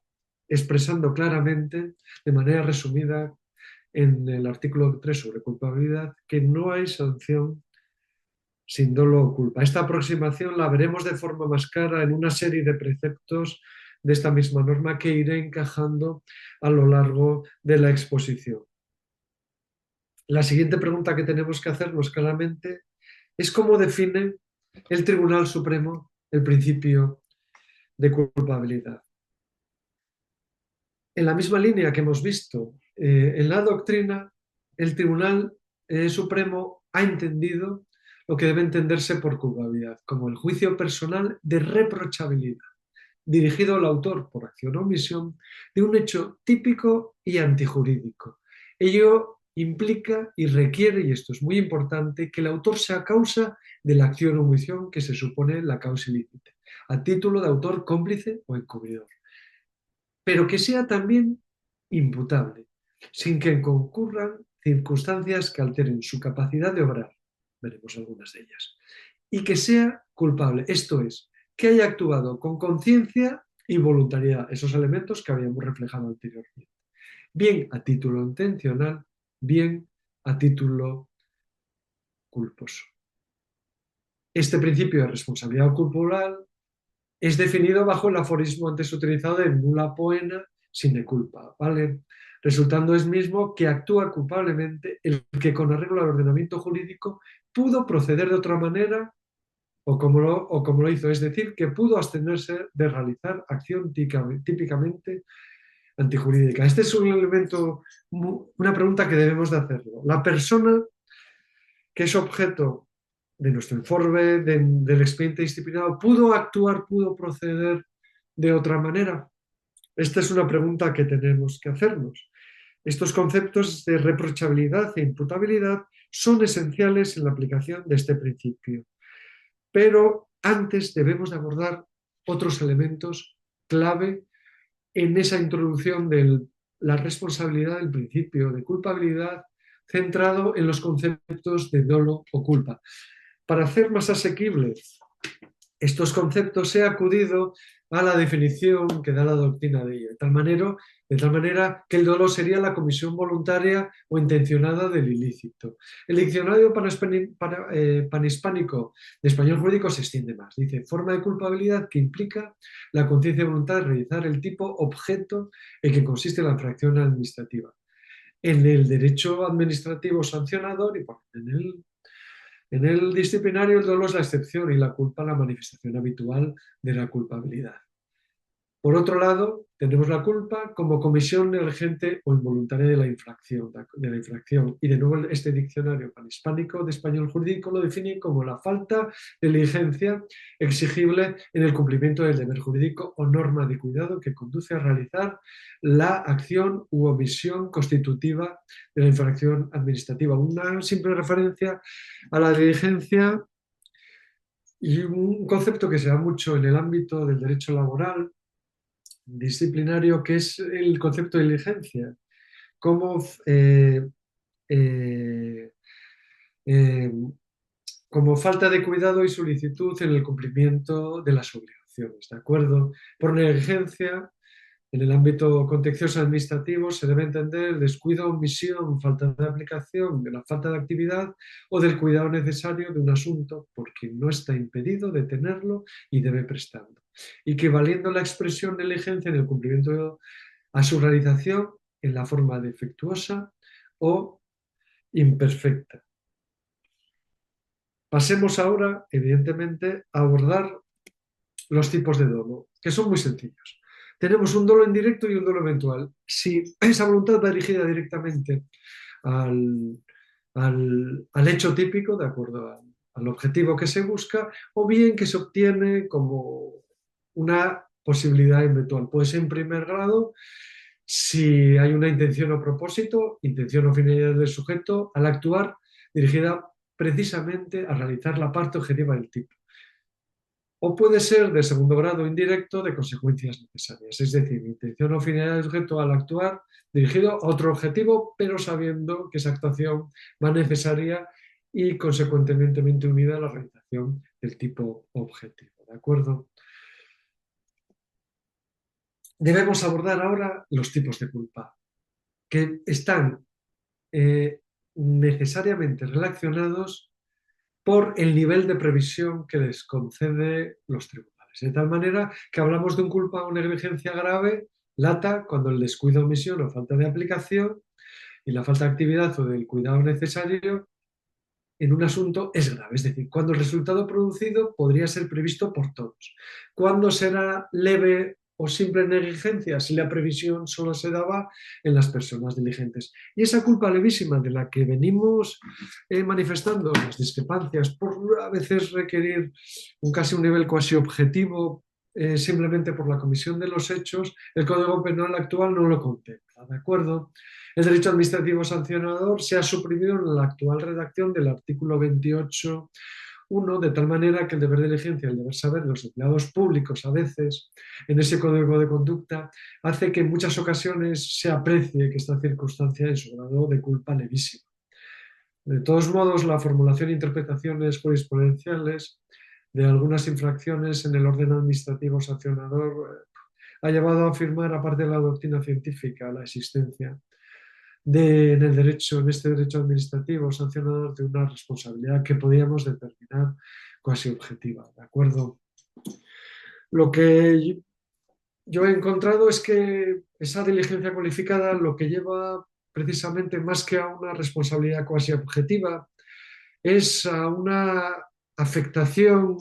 expresando claramente, de manera resumida, en el artículo 3 sobre culpabilidad, que no hay sanción sin dolo o culpa. Esta aproximación la veremos de forma más clara en una serie de preceptos de esta misma norma que iré encajando a lo largo de la exposición. La siguiente pregunta que tenemos que hacernos claramente es cómo define el Tribunal Supremo el principio de culpabilidad. En la misma línea que hemos visto en la doctrina, el Tribunal Supremo ha entendido lo que debe entenderse por culpabilidad, como el juicio personal de reprochabilidad, dirigido al autor por acción o omisión de un hecho típico y antijurídico. Ello implica y requiere, y esto es muy importante, que el autor sea causa de la acción o omisión que se supone la causa ilícita, a título de autor cómplice o encubridor, pero que sea también imputable, sin que concurran circunstancias que alteren su capacidad de obrar, veremos algunas de ellas, y que sea culpable, esto es, que haya actuado con conciencia y voluntariedad, esos elementos que habíamos reflejado anteriormente, bien a título intencional, bien a título culposo. Este principio de responsabilidad culporal es definido bajo el aforismo antes utilizado de nulla poena sine culpa, ¿vale? Resultando es mismo que actúa culpablemente el que con arreglo al ordenamiento jurídico pudo proceder de otra manera o como lo hizo, es decir, que pudo abstenerse de realizar acción típicamente antijurídica. Este es un elemento, una pregunta que debemos de hacerlo. La persona que es objeto de nuestro informe, del expediente disciplinado, ¿pudo actuar, pudo proceder de otra manera? Esta es una pregunta que tenemos que hacernos. Estos conceptos de reprochabilidad e imputabilidad son esenciales en la aplicación de este principio. Pero antes debemos de abordar otros elementos clave en esa introducción de la responsabilidad del principio de culpabilidad centrado en los conceptos de dolo o culpa. Para hacer más asequibles estos conceptos he acudido a la definición que da la doctrina de ello, de tal manera que el dolo sería la comisión voluntaria o intencionada del ilícito. El diccionario panhispánico de español jurídico se extiende más. Dice, forma de culpabilidad que implica la conciencia y voluntad de realizar el tipo objeto en que consiste la infracción administrativa. En el derecho administrativo sancionador y en el disciplinario el dolo es la excepción y la culpa la manifestación habitual de la culpabilidad. Por otro lado, tenemos la culpa como comisión negligente o involuntaria de la infracción. Y de nuevo este diccionario panhispánico de español jurídico lo define como la falta de diligencia exigible en el cumplimiento del deber jurídico o norma de cuidado que conduce a realizar la acción u omisión constitutiva de la infracción administrativa. Una simple referencia a la diligencia y un concepto que se da mucho en el ámbito del derecho laboral disciplinario, que es el concepto de diligencia, como, eh, eh, como falta de cuidado y solicitud en el cumplimiento de las obligaciones, ¿de acuerdo? Por negligencia, en el ámbito contencioso administrativo se debe entender el descuido, omisión, falta de aplicación, de la falta de actividad o del cuidado necesario de un asunto por quien no está impedido de tenerlo y debe prestarlo. Y que valiendo la expresión negligencia en el cumplimiento a su realización en la forma defectuosa o imperfecta. Pasemos ahora, evidentemente, a abordar los tipos de dolo, que son muy sencillos. Tenemos un dolo indirecto y un dolo eventual. Si esa voluntad va dirigida directamente al hecho típico, de acuerdo al objetivo que se busca, o bien que se obtiene como una posibilidad eventual. Puede ser en primer grado si hay una intención o propósito, intención o finalidad del sujeto al actuar dirigida precisamente a realizar la parte objetiva del tipo. O puede ser de segundo grado indirecto de consecuencias necesarias, es decir, intención o finalidad del sujeto al actuar dirigido a otro objetivo, pero sabiendo que esa actuación va necesaria y consecuentemente unida a la realización del tipo objetivo. ¿De acuerdo? Debemos abordar ahora los tipos de culpa, que están necesariamente relacionados por el nivel de previsión que les concede los tribunales. De tal manera que hablamos de un culpa o negligencia grave, lata, cuando el descuido, omisión o falta de aplicación y la falta de actividad o del cuidado necesario en un asunto es grave. Es decir, cuando el resultado producido podría ser previsto por todos. Cuando será leve o simple negligencia si la previsión solo se daba en las personas diligentes. Y esa culpa levísima de la que venimos manifestando las discrepancias por a veces requerir casi un nivel cuasi objetivo simplemente por la comisión de los hechos, el Código Penal actual no lo contempla, ¿de acuerdo? El derecho administrativo sancionador se ha suprimido en la actual redacción del artículo 28.1, de tal manera que el deber de diligencia, el deber saber de los empleados públicos a veces en ese código de conducta hace que en muchas ocasiones se aprecie que esta circunstancia es su grado de culpa levísima. De todos modos, la formulación e interpretaciones jurisprudenciales de algunas infracciones en el orden administrativo sancionador ha llevado a afirmar, aparte de la doctrina científica, la existencia en este derecho administrativo sancionador de una responsabilidad que podíamos determinar cuasi objetiva, ¿de acuerdo? Lo que yo he encontrado es que esa diligencia cualificada lo que lleva precisamente más que a una responsabilidad cuasi objetiva es a una afectación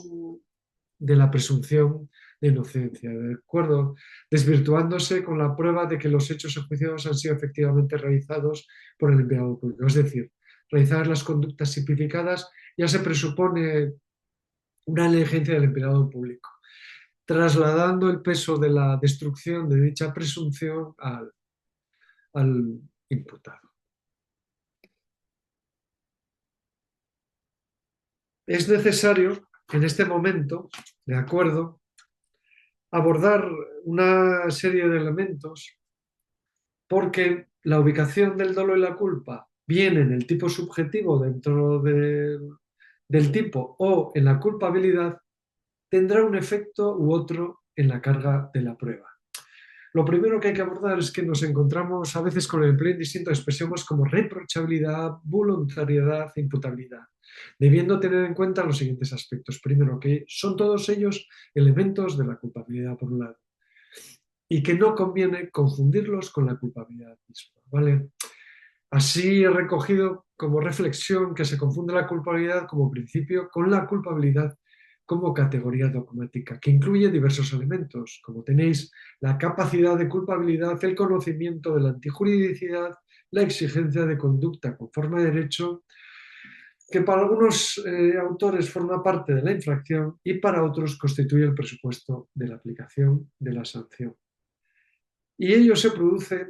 de la presunción de inocencia, ¿de acuerdo? Desvirtuándose con la prueba de que los hechos enjuiciados han sido efectivamente realizados por el empleado público. Es decir, realizadas las conductas tipificadas, ya se presupone una negligencia del empleado público, trasladando el peso de la destrucción de dicha presunción al imputado. Es necesario en este momento, de acuerdo, abordar una serie de elementos porque la ubicación del dolo y la culpa viene en el tipo subjetivo dentro del tipo o en la culpabilidad, tendrá un efecto u otro en la carga de la prueba. Lo primero que hay que abordar es que nos encontramos a veces con el empleo indistinto de expresiones como reprochabilidad, voluntariedad e imputabilidad, debiendo tener en cuenta los siguientes aspectos. Primero, que son todos ellos elementos de la culpabilidad, por un lado, y que no conviene confundirlos con la culpabilidad misma, ¿vale? Así he recogido como reflexión que se confunde la culpabilidad como principio con la culpabilidad como categoría dogmática, que incluye diversos elementos, como tenéis la capacidad de culpabilidad, el conocimiento de la antijuridicidad, la exigencia de conducta conforme a derecho, que para algunos autores forma parte de la infracción y para otros constituye el presupuesto de la aplicación de la sanción. Y ello se produce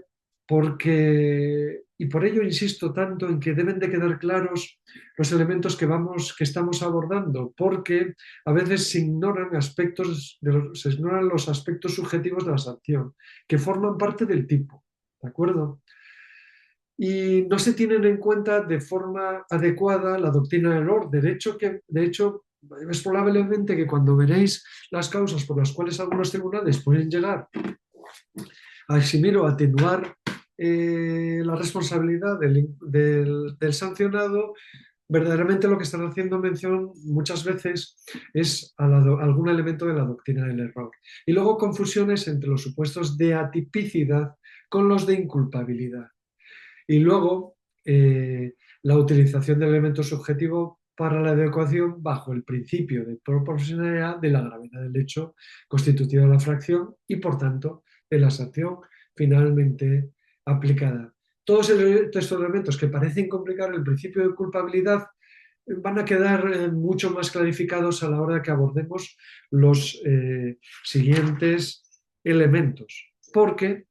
porque, y por ello insisto tanto en que deben de quedar claros los elementos que estamos abordando, porque a veces se ignoran se ignoran los aspectos subjetivos de la sanción, que forman parte del tipo, ¿de acuerdo? Y no se tienen en cuenta de forma adecuada la doctrina del error. De hecho, es probablemente que cuando veréis las causas por las cuales algunos tribunales pueden llegar a eximir o atenuar la responsabilidad del sancionado, verdaderamente lo que están haciendo mención muchas veces es a algún elemento de la doctrina del error. Y luego confusiones entre los supuestos de atipicidad con los de inculpabilidad. Y luego la utilización del elemento subjetivo para la adecuación bajo el principio de proporcionalidad de la gravedad del hecho constitutivo de la infracción y, por tanto, de la sanción finalmente aplicada. Todos estos elementos que parecen complicar el principio de culpabilidad van a quedar mucho más clarificados a la hora de que abordemos los siguientes elementos, porque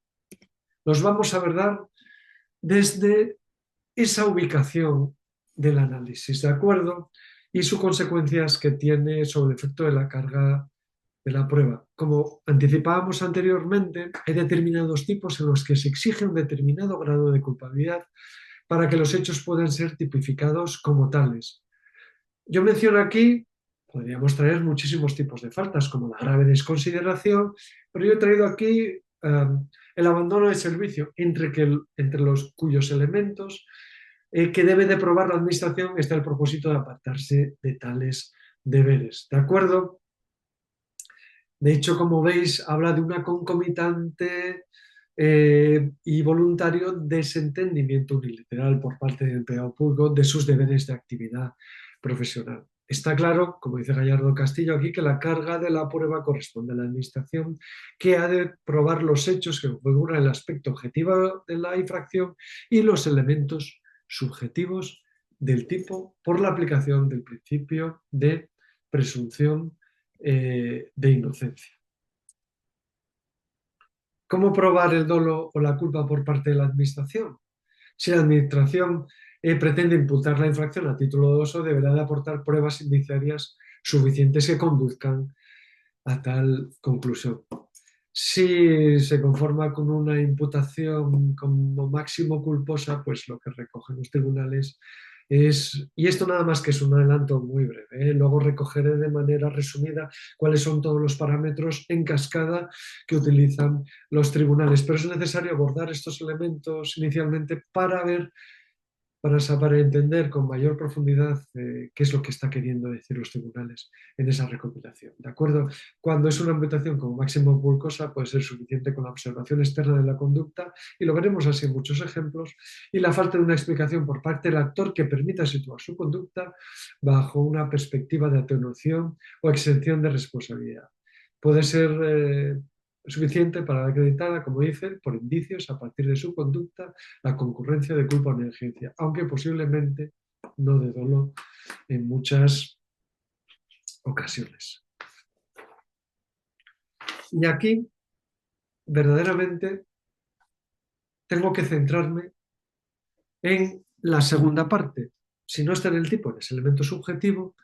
los vamos a abordar desde esa ubicación del análisis, ¿de acuerdo? Y sus consecuencias que tiene sobre el efecto de la carga de la prueba. Como anticipábamos anteriormente, hay determinados tipos en los que se exige un determinado grado de culpabilidad para que los hechos puedan ser tipificados como tales. Yo menciono aquí, podríamos traer muchísimos tipos de faltas, como la grave desconsideración, pero yo he traído aquí el abandono de servicio, entre los cuyos elementos que debe de probar la administración está el propósito de apartarse de tales deberes. ¿De acuerdo? De hecho, como veis, habla de una concomitante y voluntario desentendimiento unilateral por parte del empleado público de sus deberes de actividad profesional. Está claro, como dice Gallardo Castillo aquí, que la carga de la prueba corresponde a la administración, que ha de probar los hechos que configuran el aspecto objetivo de la infracción y los elementos subjetivos del tipo por la aplicación del principio de presunción de inocencia. ¿Cómo probar el dolo o la culpa por parte de la administración? Si la administración pretende imputar la infracción a título doloso, deberá de aportar pruebas indiciarias suficientes que conduzcan a tal conclusión. Si se conforma con una imputación como máximo culposa, pues lo que recogen los tribunales es, y esto nada más que es un adelanto muy breve, luego recogeré de manera resumida cuáles son todos los parámetros en cascada que utilizan los tribunales, pero es necesario abordar estos elementos inicialmente para ver para entender con mayor profundidad qué es lo que está queriendo decir los tribunales en esa recopilación. ¿De acuerdo? Cuando es una imputación como máximo pulcosa, puede ser suficiente con la observación externa de la conducta, y lo veremos así en muchos ejemplos, y la falta de una explicación por parte del actor que permita situar su conducta bajo una perspectiva de atenuación o exención de responsabilidad. Puede ser suficiente para la acreditada, como dicen, por indicios a partir de su conducta, la concurrencia de culpa o negligencia, aunque posiblemente no de dolo en muchas ocasiones. Y aquí, verdaderamente, tengo que centrarme en la segunda parte. Si no está en el tipo, en ese elemento subjetivo,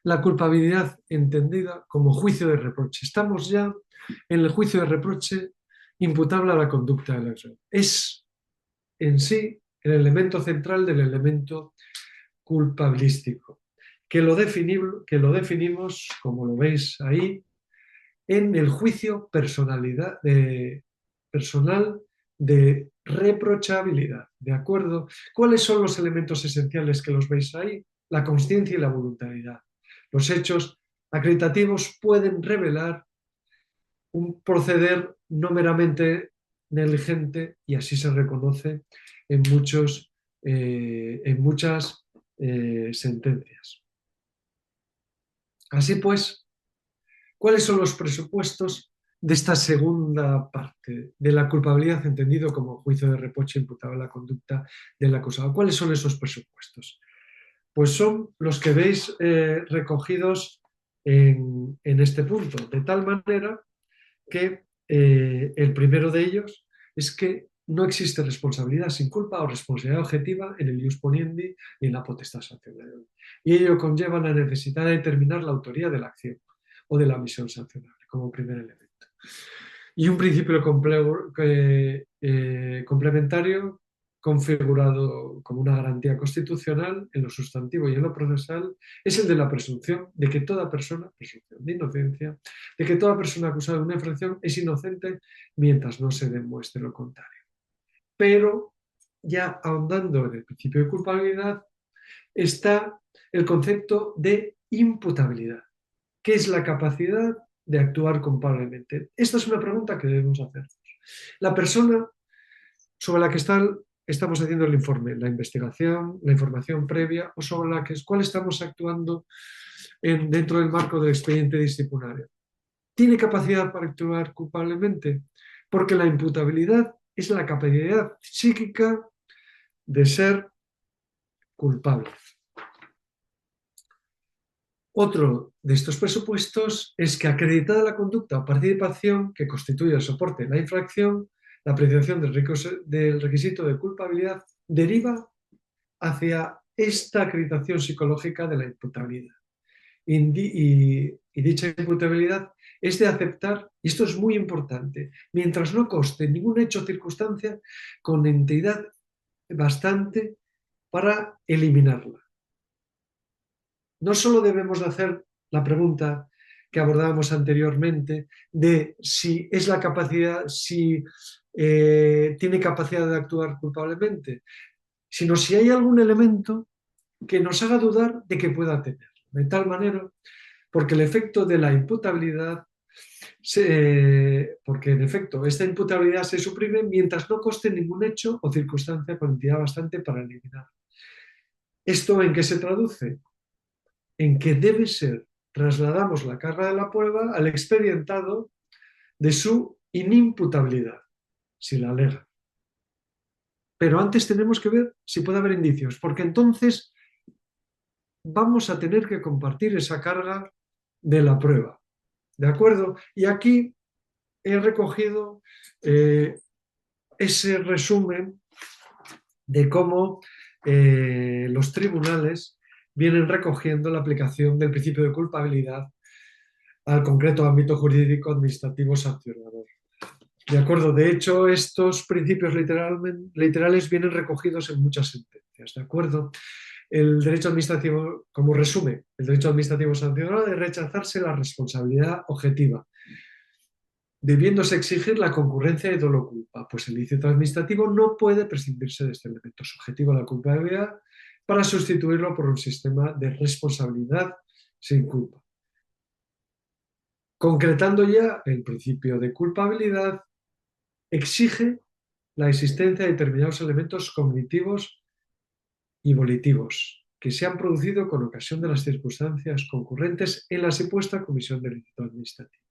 la culpabilidad entendida como juicio de reproche. Estamos ya en el juicio de reproche imputable a la conducta del agresor. Es en sí el elemento central del elemento culpabilístico, que lo definimos, como lo veis ahí, en el juicio personal de reprochabilidad. ¿De acuerdo? ¿Cuáles son los elementos esenciales que los veis ahí? La consciencia y la voluntariedad. Los hechos acreditativos pueden revelar un proceder no meramente negligente, y así se reconoce en muchas sentencias. Así pues, ¿cuáles son los presupuestos de esta segunda parte de la culpabilidad, entendido como juicio de reproche imputable a la conducta del acusado? ¿Cuáles son esos presupuestos? Pues son los que veis recogidos en este punto, de tal manera que el primero de ellos es que no existe responsabilidad sin culpa o responsabilidad objetiva en el ius poniendi y en la potestad sancionadora. Y ello conlleva la necesidad de determinar la autoría de la acción o de la omisión sancionable como primer elemento. Y un principio complementario configurado como una garantía constitucional en lo sustantivo y en lo procesal es el de la presunción de que toda persona, presunción de inocencia, de que toda persona acusada de una infracción es inocente mientras no se demuestre lo contrario. Pero ya ahondando en el principio de culpabilidad está el concepto de imputabilidad, que es la capacidad de actuar culpablemente. Esta es una pregunta que debemos hacernos. La persona sobre la que estamos haciendo el informe, la investigación, la información previa, o sobre la cual estamos actuando dentro del marco del expediente disciplinario, ¿tiene capacidad para actuar culpablemente? Porque la imputabilidad es la capacidad psíquica de ser culpable. Otro de estos presupuestos es que, acreditada la conducta o participación que constituye el soporte de la infracción, la apreciación del requisito de culpabilidad deriva hacia esta acreditación psicológica de la imputabilidad. Y dicha imputabilidad es de aceptar, y esto es muy importante, mientras no conste ningún hecho o circunstancia con entidad bastante para eliminarla. No solo debemos de hacer la pregunta que abordábamos anteriormente de si es la capacidad, si tiene capacidad de actuar culpablemente, sino si hay algún elemento que nos haga dudar de que pueda tener. De tal manera, porque el efecto de la imputabilidad, porque en efecto esta imputabilidad se suprime mientras no conste ningún hecho o circunstancia con entidad bastante para eliminar. ¿Esto en qué se traduce? En que debe ser, trasladamos la carga de la prueba al expedientado de su inimputabilidad, si la alega. Pero antes tenemos que ver si puede haber indicios, porque entonces vamos a tener que compartir esa carga de la prueba. ¿De acuerdo? Y aquí he recogido ese resumen de cómo los tribunales vienen recogiendo la aplicación del principio de culpabilidad al concreto ámbito jurídico administrativo sancionador. De acuerdo, de hecho, estos principios literales vienen recogidos en muchas sentencias. ¿De acuerdo? El derecho administrativo, como resumen, el derecho administrativo sancionador debe rechazarse la responsabilidad objetiva. debiéndose exigir la concurrencia de dolo culpa, pues el ilícito administrativo no puede prescindirse de este elemento subjetivo de la culpabilidad para sustituirlo por un sistema de responsabilidad sin culpa. Concretando ya, el principio de culpabilidad exige la existencia de determinados elementos cognitivos y volitivos que se han producido con ocasión de las circunstancias concurrentes en la supuesta comisión del ilícito administrativo.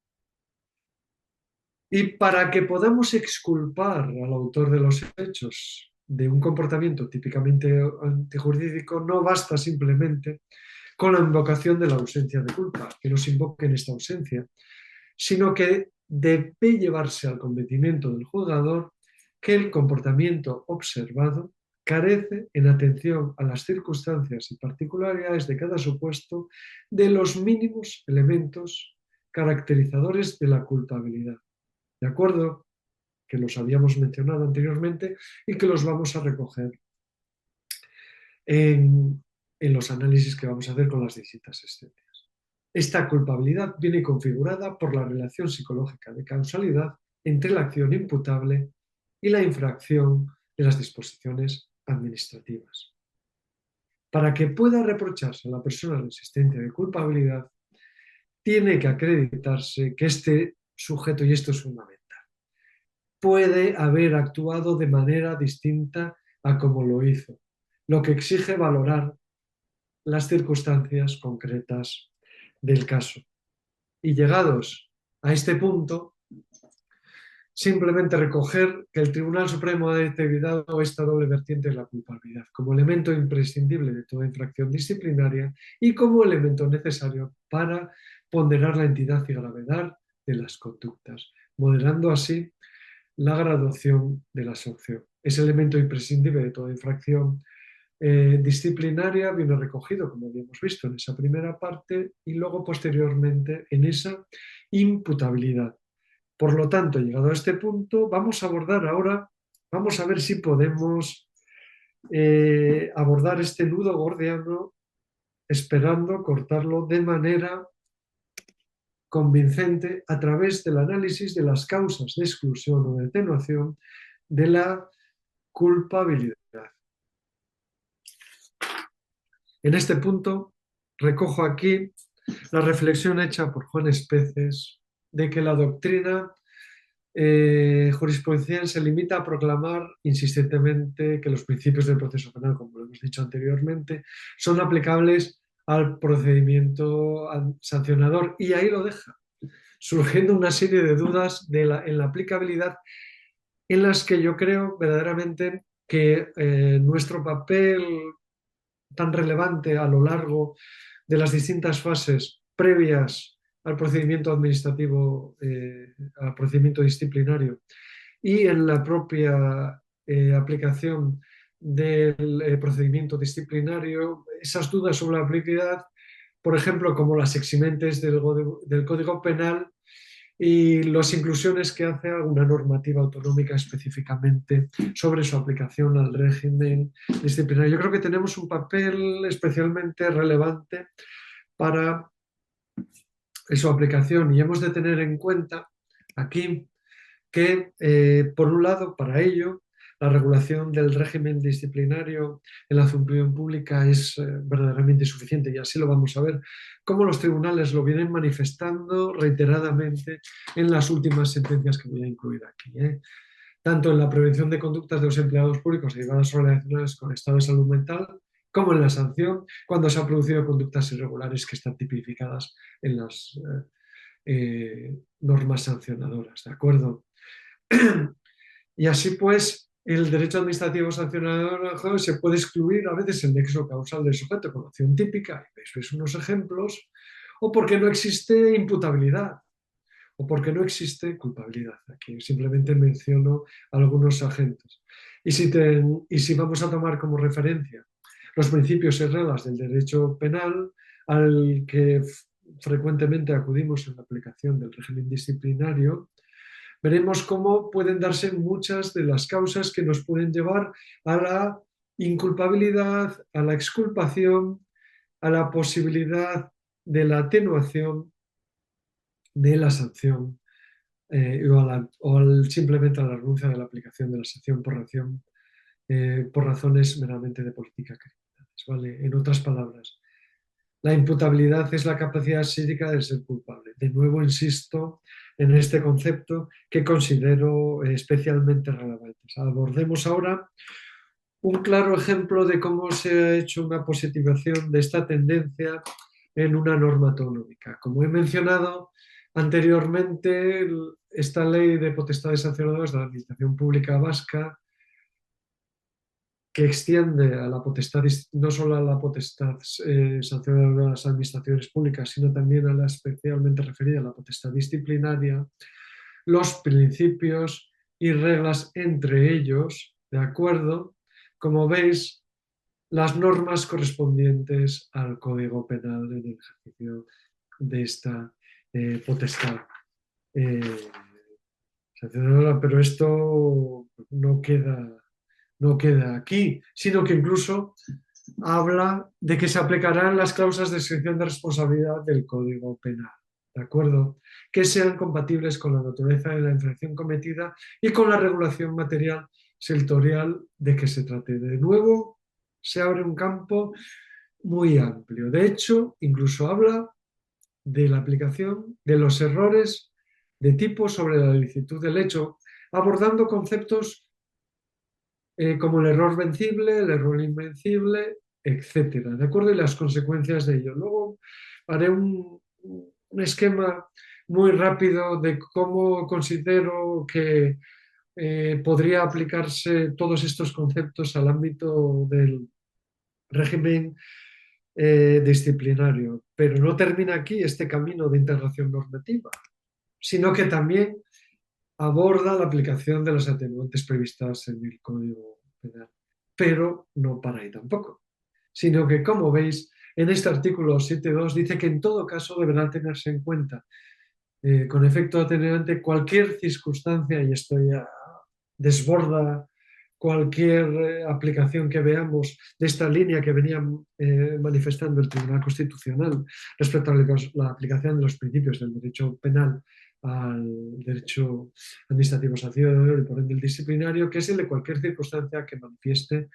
Y para que podamos exculpar al autor de los hechos de un comportamiento típicamente antijurídico, no basta simplemente con la invocación de la ausencia de culpa, que nos invoquen esta ausencia, sino que debe llevarse al convencimiento del juzgador que el comportamiento observado carece, en atención a las circunstancias y particularidades de cada supuesto, de los mínimos elementos caracterizadores de la culpabilidad. ¿De acuerdo? Que los habíamos mencionado anteriormente y que los vamos a recoger en los análisis que vamos a hacer con las distintas sentencias. Esta culpabilidad viene configurada por la relación psicológica de causalidad entre la acción imputable y la infracción de las disposiciones administrativas. Para que pueda reprocharse a la persona la existencia de culpabilidad, tiene que acreditarse que este sujeto, y esto es fundamental, puede haber actuado de manera distinta a como lo hizo, lo que exige valorar las circunstancias concretas del caso. Y llegados a este punto, simplemente recoger que el Tribunal Supremo ha determinado esta doble vertiente de la culpabilidad como elemento imprescindible de toda infracción disciplinaria y como elemento necesario para ponderar la entidad y gravedad de las conductas, moderando así la graduación de la sanción. Ese elemento imprescindible de toda infracción disciplinaria viene recogido, como habíamos visto, en esa primera parte y luego posteriormente en esa imputabilidad. Por lo tanto, llegado a este punto, vamos a abordar ahora, vamos a ver si podemos abordar este nudo gordiano esperando cortarlo de manera convincente a través del análisis de las causas de exclusión o de atenuación de la culpabilidad. En este punto recojo aquí la reflexión hecha por Juan Especes de que la doctrina jurisprudencial se limita a proclamar insistentemente que los principios del proceso penal, como lo hemos dicho anteriormente, son aplicables al procedimiento sancionador y ahí lo deja, surgiendo una serie de dudas en la aplicabilidad en las que yo creo verdaderamente que nuestro papel tan relevante a lo largo de las distintas fases previas al procedimiento administrativo, al procedimiento disciplinario y en la propia aplicación del procedimiento disciplinario, esas dudas sobre la aplicabilidad, por ejemplo, como las eximentes del Código Penal y las inclusiones que hace alguna normativa autonómica específicamente sobre su aplicación al régimen disciplinario. Yo creo que tenemos un papel especialmente relevante para su aplicación y hemos de tener en cuenta aquí que, por un lado, para ello, la regulación del régimen disciplinario en la función pública es verdaderamente insuficiente y así lo vamos a ver, cómo los tribunales lo vienen manifestando reiteradamente en las últimas sentencias que voy a incluir aquí. Tanto en la prevención de conductas de los empleados públicos derivadas relacionadas con el estado de salud mental, como en la sanción cuando se han producido conductas irregulares que están tipificadas en las normas sancionadoras, ¿de acuerdo? Y así pues, el derecho administrativo sancionador se puede excluir a veces el nexo causal del sujeto con acción típica, y veis unos ejemplos, o porque no existe imputabilidad, o porque no existe culpabilidad. Aquí simplemente menciono algunos agentes. Y si vamos a tomar como referencia los principios y reglas del derecho penal, al que frecuentemente acudimos en la aplicación del régimen disciplinario, veremos cómo pueden darse muchas de las causas que nos pueden llevar a la inculpabilidad, a la exculpación, a la posibilidad de la atenuación de la sanción simplemente a la renuncia de la aplicación de la sanción por reacción por razones meramente de política criminales, ¿vale? En otras palabras, la imputabilidad es la capacidad psíquica de ser culpable. De nuevo, insisto en este concepto que considero especialmente relevante. Abordemos ahora un claro ejemplo de cómo se ha hecho una positivación de esta tendencia en una norma autonómica. Como he mencionado anteriormente, esta ley de potestades sancionadoras de la Administración Pública Vasca, que extiende a la potestad, no solo a la potestad sancionadora de las administraciones públicas, sino también a la especialmente referida a la potestad disciplinaria, los principios y reglas entre ellos, ¿de acuerdo? Como veis, las normas correspondientes al Código Penal en el ejercicio de esta potestad sancionadora, pero esto no queda aquí, sino que incluso habla de que se aplicarán las cláusulas de exención de responsabilidad del Código Penal, ¿de acuerdo? Que sean compatibles con la naturaleza de la infracción cometida y con la regulación material sectorial de que se trate. De nuevo, se abre un campo muy amplio. De hecho, incluso habla de la aplicación de los errores de tipo sobre la licitud del hecho, abordando conceptos como el error vencible, el error invencible, etcétera, ¿de acuerdo? Y las consecuencias de ello. Luego haré un esquema muy rápido de cómo considero que podría aplicarse todos estos conceptos al ámbito del régimen disciplinario. Pero no termina aquí este camino de integración normativa, sino que también aborda la aplicación de las atenuantes previstas en el Código Penal. Pero no para ahí tampoco, sino que, como veis, en este artículo 7.2 dice que en todo caso deberá tenerse en cuenta con efecto atenuante cualquier circunstancia, y esto ya desborda cualquier aplicación que veamos de esta línea que venía manifestando el Tribunal Constitucional respecto a la aplicación de los principios del derecho penal al derecho administrativo sancionador y por ende el disciplinario, que es el de cualquier circunstancia que manifieste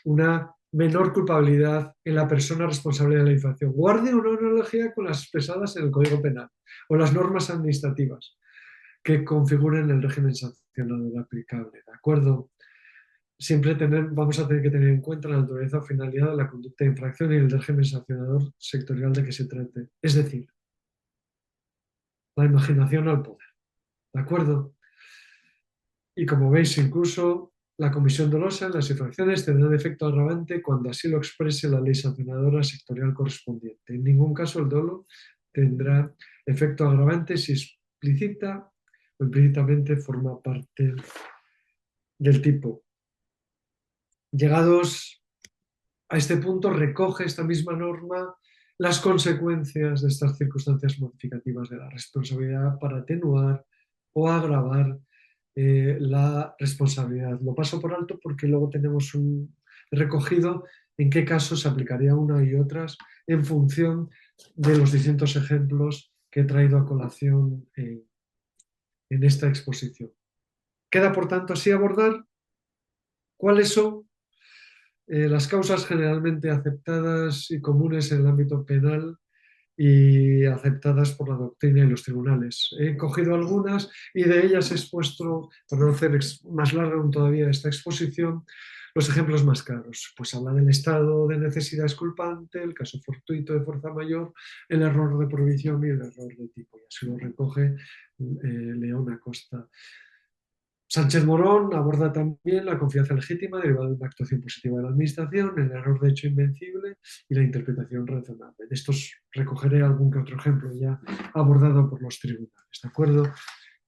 una menor culpabilidad en la persona responsable de la infracción. Guarde una analogía con las expresadas en el Código Penal o las normas administrativas que configuren el régimen sancionador aplicable, ¿de acuerdo? Siempre vamos a tener que tener en cuenta la naturaleza o finalidad de la conducta de infracción y el régimen sancionador sectorial de que se trate. Es decir, la imaginación al poder, ¿de acuerdo? Y como veis, incluso la comisión dolosa en las infracciones tendrá un efecto agravante cuando así lo exprese la ley sancionadora sectorial correspondiente. En ningún caso el dolo tendrá efecto agravante si explícita o implícitamente forma parte del tipo. Llegados a este punto, recoge esta misma norma las consecuencias de estas circunstancias modificativas de la responsabilidad para atenuar o agravar la responsabilidad. Lo paso por alto porque luego tenemos un recogido en qué casos se aplicaría una y otras en función de los distintos ejemplos que he traído a colación en esta exposición. Queda, por tanto, así abordar cuáles son las causas generalmente aceptadas y comunes en el ámbito penal y aceptadas por la doctrina y los tribunales. He cogido algunas y de ellas he expuesto, para no hacer más larga aún todavía esta exposición, los ejemplos más claros. Pues habla del estado de necesidad exculpante, el caso fortuito de fuerza mayor, el error de prohibición y el error de tipo. Y así lo recoge León Acosta. Sánchez Morón aborda también la confianza legítima derivada de una actuación positiva de la Administración, el error de hecho invencible y la interpretación razonable. De estos recogeré algún que otro ejemplo ya abordado por los tribunales, ¿de acuerdo?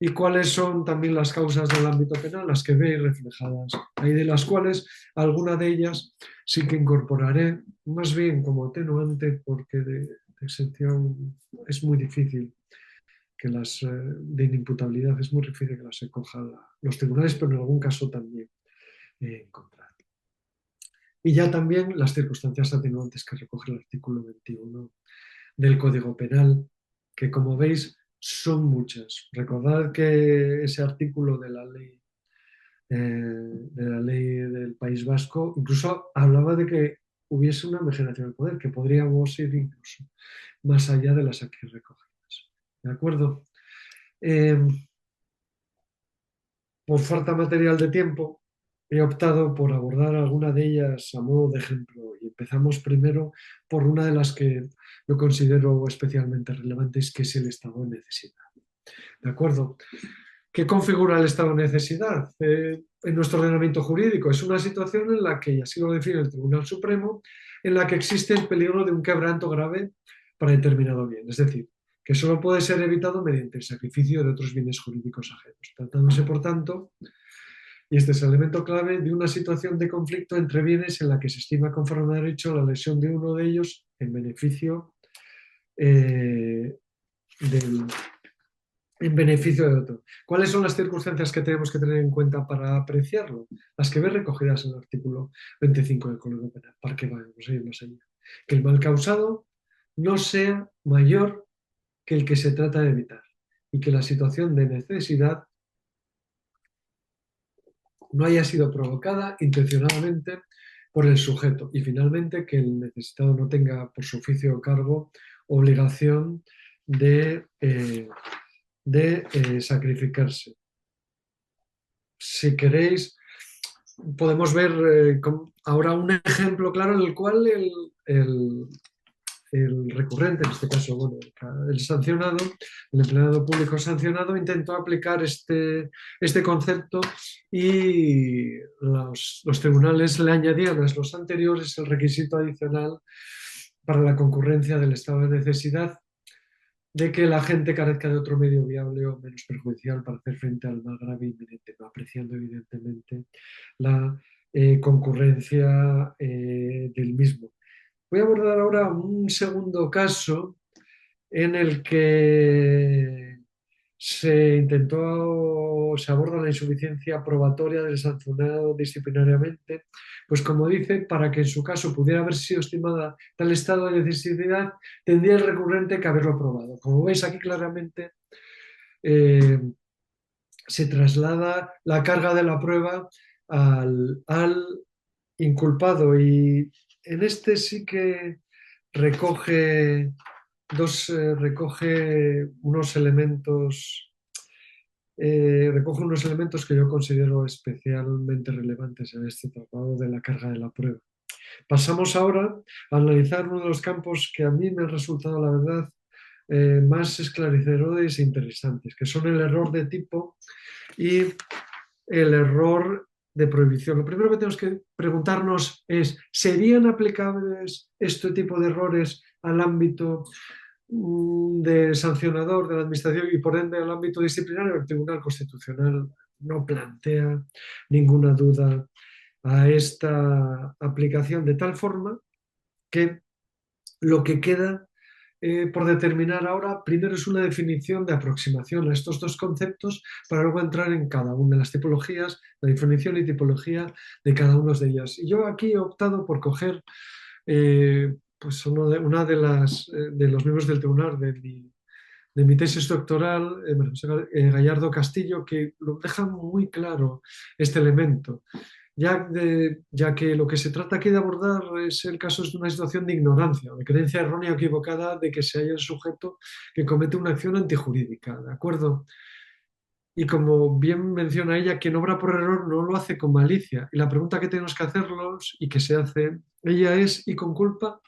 ¿Y cuáles son también las causas del ámbito penal? Las que veis reflejadas ahí, de las cuales alguna de ellas sí que incorporaré, más bien como atenuante, porque de exención es muy difícil que de inimputabilidad es muy difícil que las recojan los tribunales, pero en algún caso también encontrar. Y ya también las circunstancias atenuantes que recoge el artículo 21 del Código Penal, que como veis son muchas. Recordad que ese artículo de la ley del País Vasco incluso hablaba de que hubiese una emergencia del poder, que podríamos ir incluso más allá de las aquí recogidas. ¿De acuerdo? Por falta material de tiempo, he optado por abordar alguna de ellas a modo de ejemplo y empezamos primero por una de las que yo considero especialmente relevantes, que es el estado de necesidad. ¿De acuerdo? ¿Qué configura el estado de necesidad en nuestro ordenamiento jurídico? Es una situación en la que, y así lo define el Tribunal Supremo, en la que existe el peligro de un quebranto grave para determinado bien. Es decir, que solo puede ser evitado mediante el sacrificio de otros bienes jurídicos ajenos. Tratándose, por tanto, y este es el elemento clave, de una situación de conflicto entre bienes en la que se estima conforme a derecho la lesión de uno de ellos en beneficio eh, del en beneficio de otro. ¿Cuáles son las circunstancias que tenemos que tener en cuenta para apreciarlo? Las que ven recogidas en el artículo 25 del Código Penal. ¿Para qué vamos a ir más allá? Que el mal causado no sea mayor que el que se trata de evitar y que la situación de necesidad no haya sido provocada intencionadamente por el sujeto y finalmente que el necesitado no tenga por su oficio o cargo obligación de sacrificarse. Si queréis, podemos ver ahora un ejemplo claro en el cual el recurrente, en este caso, bueno, el sancionado, el empleado público sancionado, intentó aplicar este concepto y los tribunales le añadían a los anteriores el requisito adicional para la concurrencia del estado de necesidad de que la gente carezca de otro medio viable o menos perjudicial para hacer frente al mal grave inminente, no apreciando evidentemente la concurrencia del mismo. Voy a abordar ahora un segundo caso en el que se aborda la insuficiencia probatoria del sancionado disciplinariamente, pues como dice, para que en su caso pudiera haber sido estimada tal estado de necesidad, tendría el recurrente que haberlo probado. Como veis aquí claramente, eh, se traslada la carga de la prueba al inculpado y en este sí que recoge recoge unos elementos que yo considero especialmente relevantes en este tratado de la carga de la prueba. Pasamos ahora a analizar uno de los campos que a mí me han resultado, la verdad, más esclarecedores e interesantes, que son el error de tipo y el error de prohibición. Lo primero que tenemos que preguntarnos es, ¿serían aplicables este tipo de errores al ámbito de sancionador de la administración y por ende al ámbito disciplinario? El Tribunal Constitucional no plantea ninguna duda a esta aplicación, de tal forma que lo que queda por determinar ahora, primero es una definición de aproximación a estos dos conceptos para luego entrar en cada una de las tipologías, la definición y tipología de cada una de ellas. Y yo aquí he optado por coger pues una de los miembros del tribunal de mi tesis doctoral, Gallardo Castillo, que lo deja muy claro este elemento. Ya que lo que se trata aquí de abordar es el caso de una situación de ignorancia o de creencia errónea o equivocada de que se haya el sujeto que comete una acción antijurídica, ¿de acuerdo? Y como bien menciona ella, quien obra por error no lo hace con malicia. Y la pregunta que tenemos que hacernos y que se hace ella es, ¿y con culpa?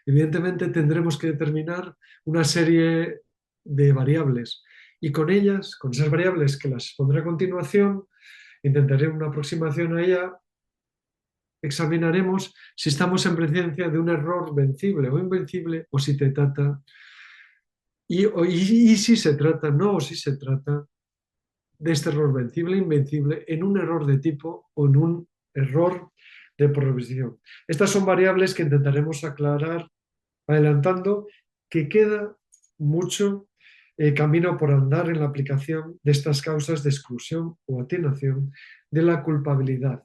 Evidentemente tendremos que determinar una serie de variables. Y con ellas, con esas variables que las pondré a continuación, intentaré una aproximación a ella, examinaremos si estamos en presencia de un error vencible o invencible o si te trata, y si se trata, no, o si se trata de este error vencible e invencible en un error de tipo o en un error de provisión. Estas son variables que intentaremos aclarar adelantando que queda mucho camino por andar en la aplicación de estas causas de exclusión o atenuación de la culpabilidad.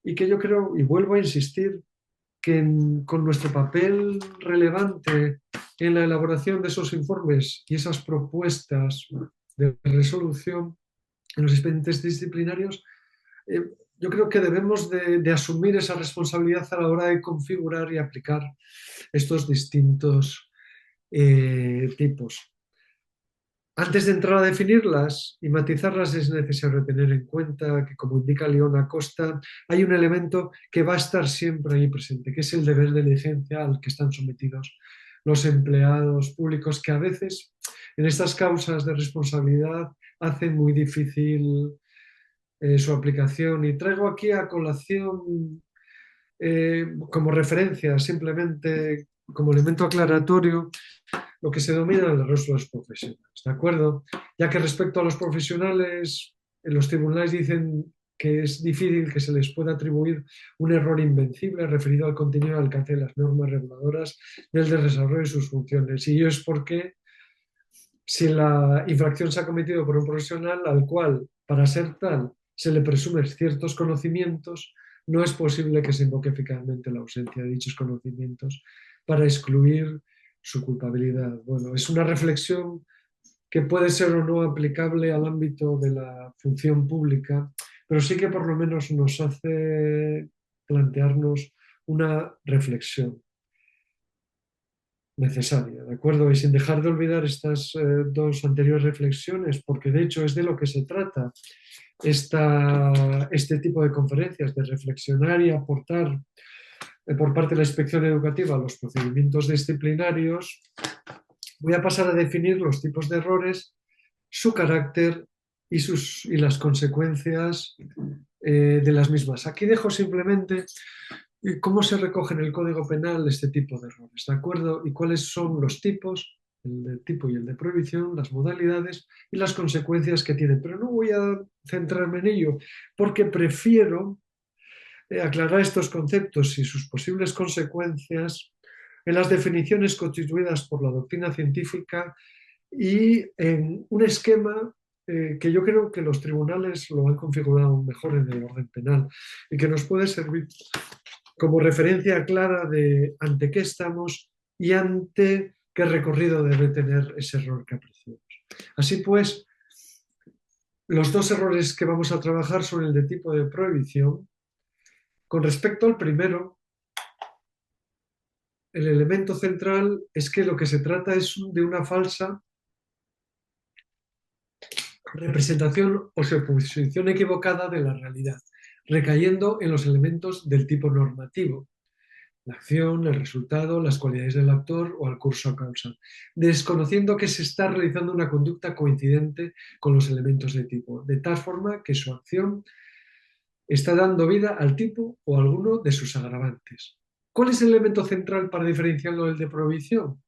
Y que yo creo, y vuelvo a insistir, que con nuestro papel relevante en la elaboración de esos informes y esas propuestas de resolución en los expedientes disciplinarios, yo creo que debemos de asumir esa responsabilidad a la hora de configurar y aplicar estos distintos tipos. Antes de entrar a definirlas y matizarlas, es necesario tener en cuenta que, como indica León Acosta, hay un elemento que va a estar siempre ahí presente, que es el deber de diligencia al que están sometidos los empleados públicos, que a veces en estas causas de responsabilidad hacen muy difícil su aplicación. Y traigo aquí a colación como referencia, simplemente como elemento aclaratorio, lo que se denomina el error de los profesionales, ¿de acuerdo? Ya que respecto a los profesionales, los tribunales dicen que es difícil que se les pueda atribuir un error invencible referido al contenido y alcance de las normas reguladoras del desarrollo de sus funciones. Y ello es porque si la infracción se ha cometido por un profesional al cual, para ser tal, se le presumen ciertos conocimientos, no es posible que se invoque eficazmente la ausencia de dichos conocimientos para excluir su culpabilidad. Bueno, es una reflexión que puede ser o no aplicable al ámbito de la función pública, pero sí que por lo menos nos hace plantearnos una reflexión necesaria, ¿de acuerdo? Y sin dejar de olvidar estas dos anteriores reflexiones, porque de hecho es de lo que se trata este tipo de conferencias, de reflexionar y aportar por parte de la inspección educativa los procedimientos disciplinarios. Voy a pasar a definir los tipos de errores, su carácter y las consecuencias de las mismas. Aquí dejo simplemente cómo se recoge en el Código Penal este tipo de errores, ¿de acuerdo? Y cuáles son los tipos, el de tipo y el de prohibición, las modalidades y las consecuencias que tienen. Pero no voy a centrarme en ello porque prefiero aclarar estos conceptos y sus posibles consecuencias en las definiciones constituidas por la doctrina científica y en un esquema que yo creo que los tribunales lo han configurado mejor en el orden penal y que nos puede servir como referencia clara de ante qué estamos y ante qué recorrido debe tener ese error que apreciamos. Así pues, los dos errores que vamos a trabajar son el de tipo de prohibición. Con respecto al primero, el elemento central es que lo que se trata es de una falsa representación o suposición equivocada de la realidad, recayendo en los elementos del tipo normativo, la acción, el resultado, las cualidades del actor o el curso causal, desconociendo que se está realizando una conducta coincidente con los elementos de tipo, de tal forma que su acción está dando vida al tipo o a alguno de sus agravantes. ¿Cuál es el elemento central para diferenciarlo del de prohibición?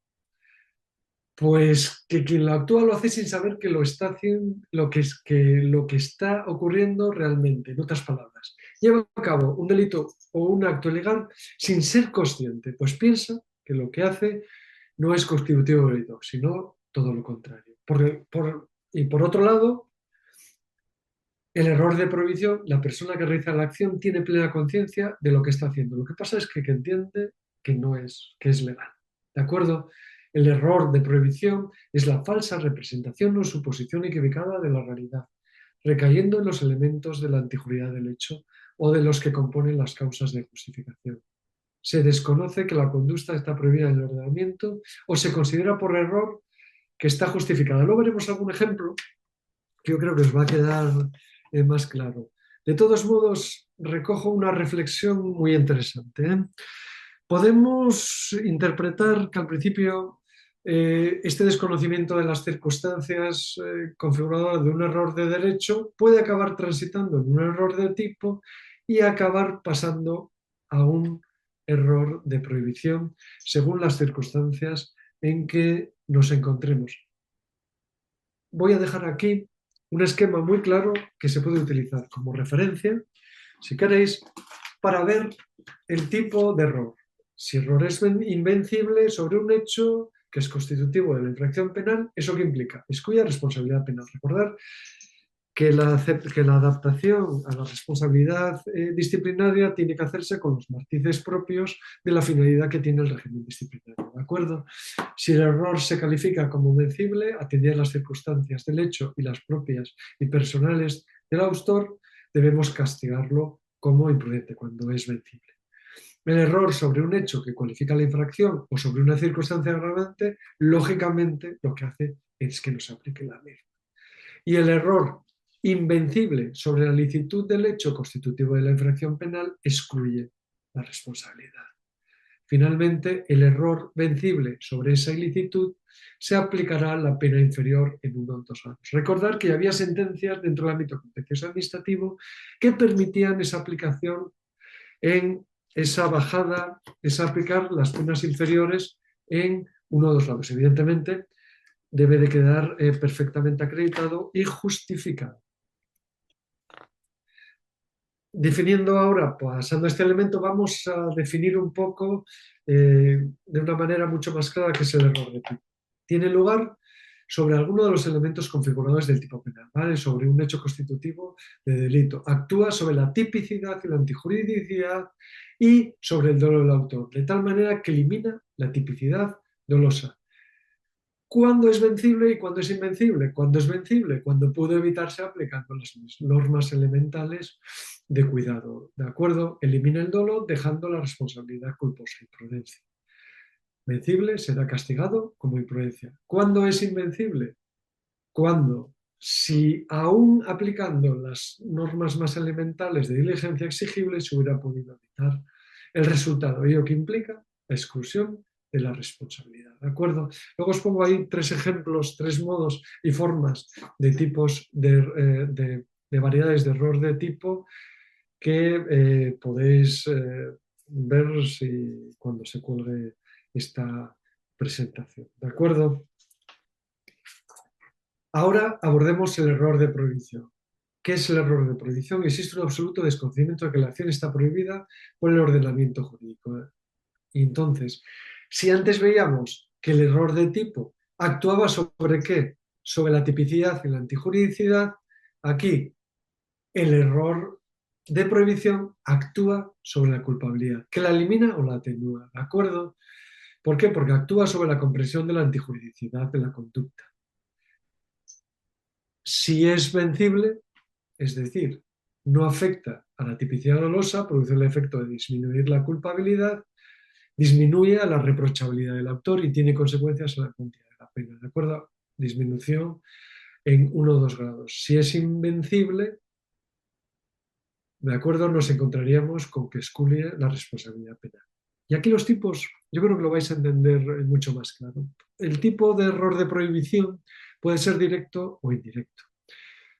Pues que quien lo actúa lo hace sin saber que lo está haciendo, lo que está ocurriendo realmente, en otras palabras. Lleva a cabo un delito o un acto ilegal sin ser consciente, pues piensa que lo que hace no es constitutivo de delito, sino todo lo contrario. Y por otro lado, el error de prohibición, la persona que realiza la acción tiene plena conciencia de lo que está haciendo. Lo que pasa es que entiende que es legal. ¿De acuerdo? El error de prohibición es la falsa representación o suposición equivocada de la realidad, recayendo en los elementos de la antijuridad del hecho o de los que componen las causas de justificación. Se desconoce que la conducta está prohibida en el ordenamiento o se considera por error que está justificada. Luego veremos algún ejemplo que yo creo que os va a quedar más claro. De todos modos, recojo una reflexión muy interesante. Podemos interpretar que al principio este desconocimiento de las circunstancias configurado de un error de derecho puede acabar transitando en un error de tipo y acabar pasando a un error de prohibición según las circunstancias en que nos encontremos. Voy a dejar aquí un esquema muy claro que se puede utilizar como referencia, si queréis, para ver el tipo de error. Si error es invencible sobre un hecho que es constitutivo de la infracción penal, ¿eso qué implica? Excluye responsabilidad penal. Recordar que la adaptación a la responsabilidad disciplinaria tiene que hacerse con los matices propios de la finalidad que tiene el régimen disciplinario, ¿de acuerdo? Si el error se califica como vencible, atendidas las circunstancias del hecho y las propias y personales del autor, debemos castigarlo como imprudente cuando es vencible. El error sobre un hecho que cualifica la infracción o sobre una circunstancia agravante, lógicamente lo que hace es que no se aplique la misma. Y el error invencible sobre la licitud del hecho constitutivo de la infracción penal excluye la responsabilidad. Finalmente, el error vencible sobre esa ilicitud se aplicará la pena inferior en 1 o 2 años. Recordar que había sentencias dentro del ámbito contencioso administrativo que permitían esa aplicación en esa bajada, es aplicar las penas inferiores en 1 o 2 años. Evidentemente, debe de quedar perfectamente acreditado y justificado. Definiendo ahora, pasando a este elemento, vamos a definir un poco de una manera mucho más clara qué es el error de tipo. Tiene lugar sobre alguno de los elementos configuradores del tipo penal, ¿vale? Sobre un hecho constitutivo de delito. Actúa sobre la tipicidad y la antijuridicidad y sobre el dolo del autor, de tal manera que elimina la tipicidad dolosa. ¿Cuándo es vencible y cuándo es invencible? ¿Cuándo es vencible? Cuando pudo evitarse aplicando las normas elementales de cuidado. ¿De acuerdo? Elimina el dolo dejando la responsabilidad culposa, imprudencia. Vencible será castigado como imprudencia. ¿Cuándo es invencible? Cuando, si aún aplicando las normas más elementales de diligencia exigible, se hubiera podido evitar el resultado. ¿Ello que implica? La exclusión de la responsabilidad. ¿De acuerdo? Luego os pongo ahí 3 ejemplos, 3 modos y formas de tipos de variedades de error de tipo que podéis ver cuando se cuelgue esta presentación. ¿De acuerdo? Ahora abordemos el error de prohibición. ¿Qué es el error de prohibición? Existe un absoluto desconocimiento de que la acción está prohibida por el ordenamiento jurídico. Y entonces, si antes veíamos que el error de tipo actuaba sobre ¿qué? Sobre la tipicidad y la antijuridicidad, aquí el error de prohibición actúa sobre la culpabilidad, que la elimina o la atenúa, ¿de acuerdo? ¿Por qué? Porque actúa sobre la comprensión de la antijuridicidad de la conducta. Si es vencible, es decir, no afecta a la tipicidad dolosa, produce el efecto de disminuir la culpabilidad, disminuye a la reprochabilidad del autor y tiene consecuencias en la cuantía de la pena, ¿de acuerdo? Disminución en 1 o 2 grados. Si es invencible, ¿de acuerdo? Nos encontraríamos con que excluye la responsabilidad penal. Y aquí los tipos, yo creo que lo vais a entender mucho más claro. El tipo de error de prohibición puede ser directo o indirecto.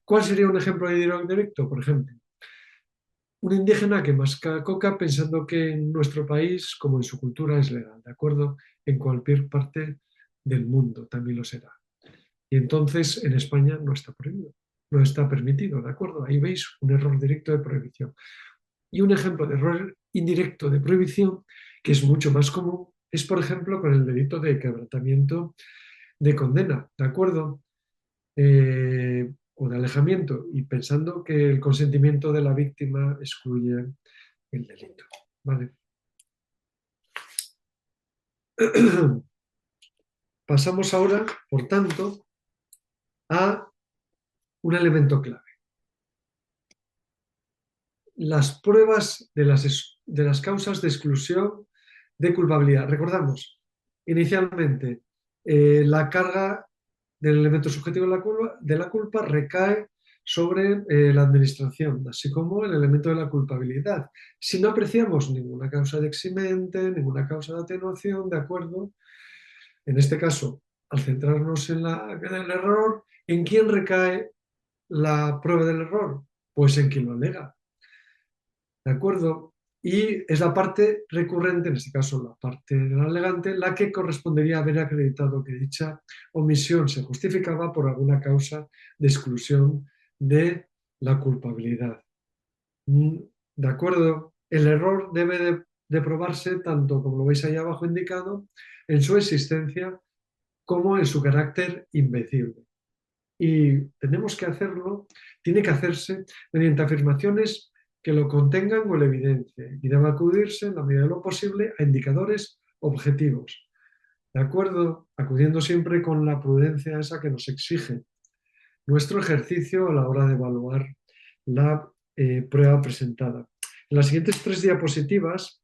¿Cuál sería un ejemplo de directo? Por ejemplo, un indígena que masca coca pensando que en nuestro país, como en su cultura, es legal, ¿de acuerdo? En cualquier parte del mundo también lo será. Y entonces en España no está prohibido, no está permitido, ¿de acuerdo? Ahí veis un error directo de prohibición. Y un ejemplo de error indirecto de prohibición, que es mucho más común, es por ejemplo con el delito de quebrantamiento de condena, ¿de acuerdo? O de alejamiento, y pensando que el consentimiento de la víctima excluye el delito. ¿Vale? Pasamos ahora, por tanto, a un elemento clave. Las pruebas de las causas de exclusión de culpabilidad. Recordamos, inicialmente, la carga del elemento subjetivo de la culpa recae sobre la administración, así como el elemento de la culpabilidad. Si no apreciamos ninguna causa de eximente, ninguna causa de atenuación, ¿de acuerdo? En este caso, al centrarnos en el error, ¿en quién recae la prueba del error? Pues en quien lo alega. ¿De acuerdo? Y es la parte recurrente, en este caso la parte del alegante, la que correspondería haber acreditado que dicha omisión se justificaba por alguna causa de exclusión de la culpabilidad. ¿De acuerdo? El error debe de probarse tanto, como lo veis ahí abajo indicado, en su existencia como en su carácter invencible. y tenemos que hacerlo, tiene que hacerse mediante afirmaciones que lo contengan o lo evidencien y debe acudirse en la medida de lo posible a indicadores objetivos, ¿de acuerdo? Acudiendo siempre con la prudencia esa que nos exige nuestro ejercicio a la hora de evaluar la prueba presentada. En las siguientes 3 diapositivas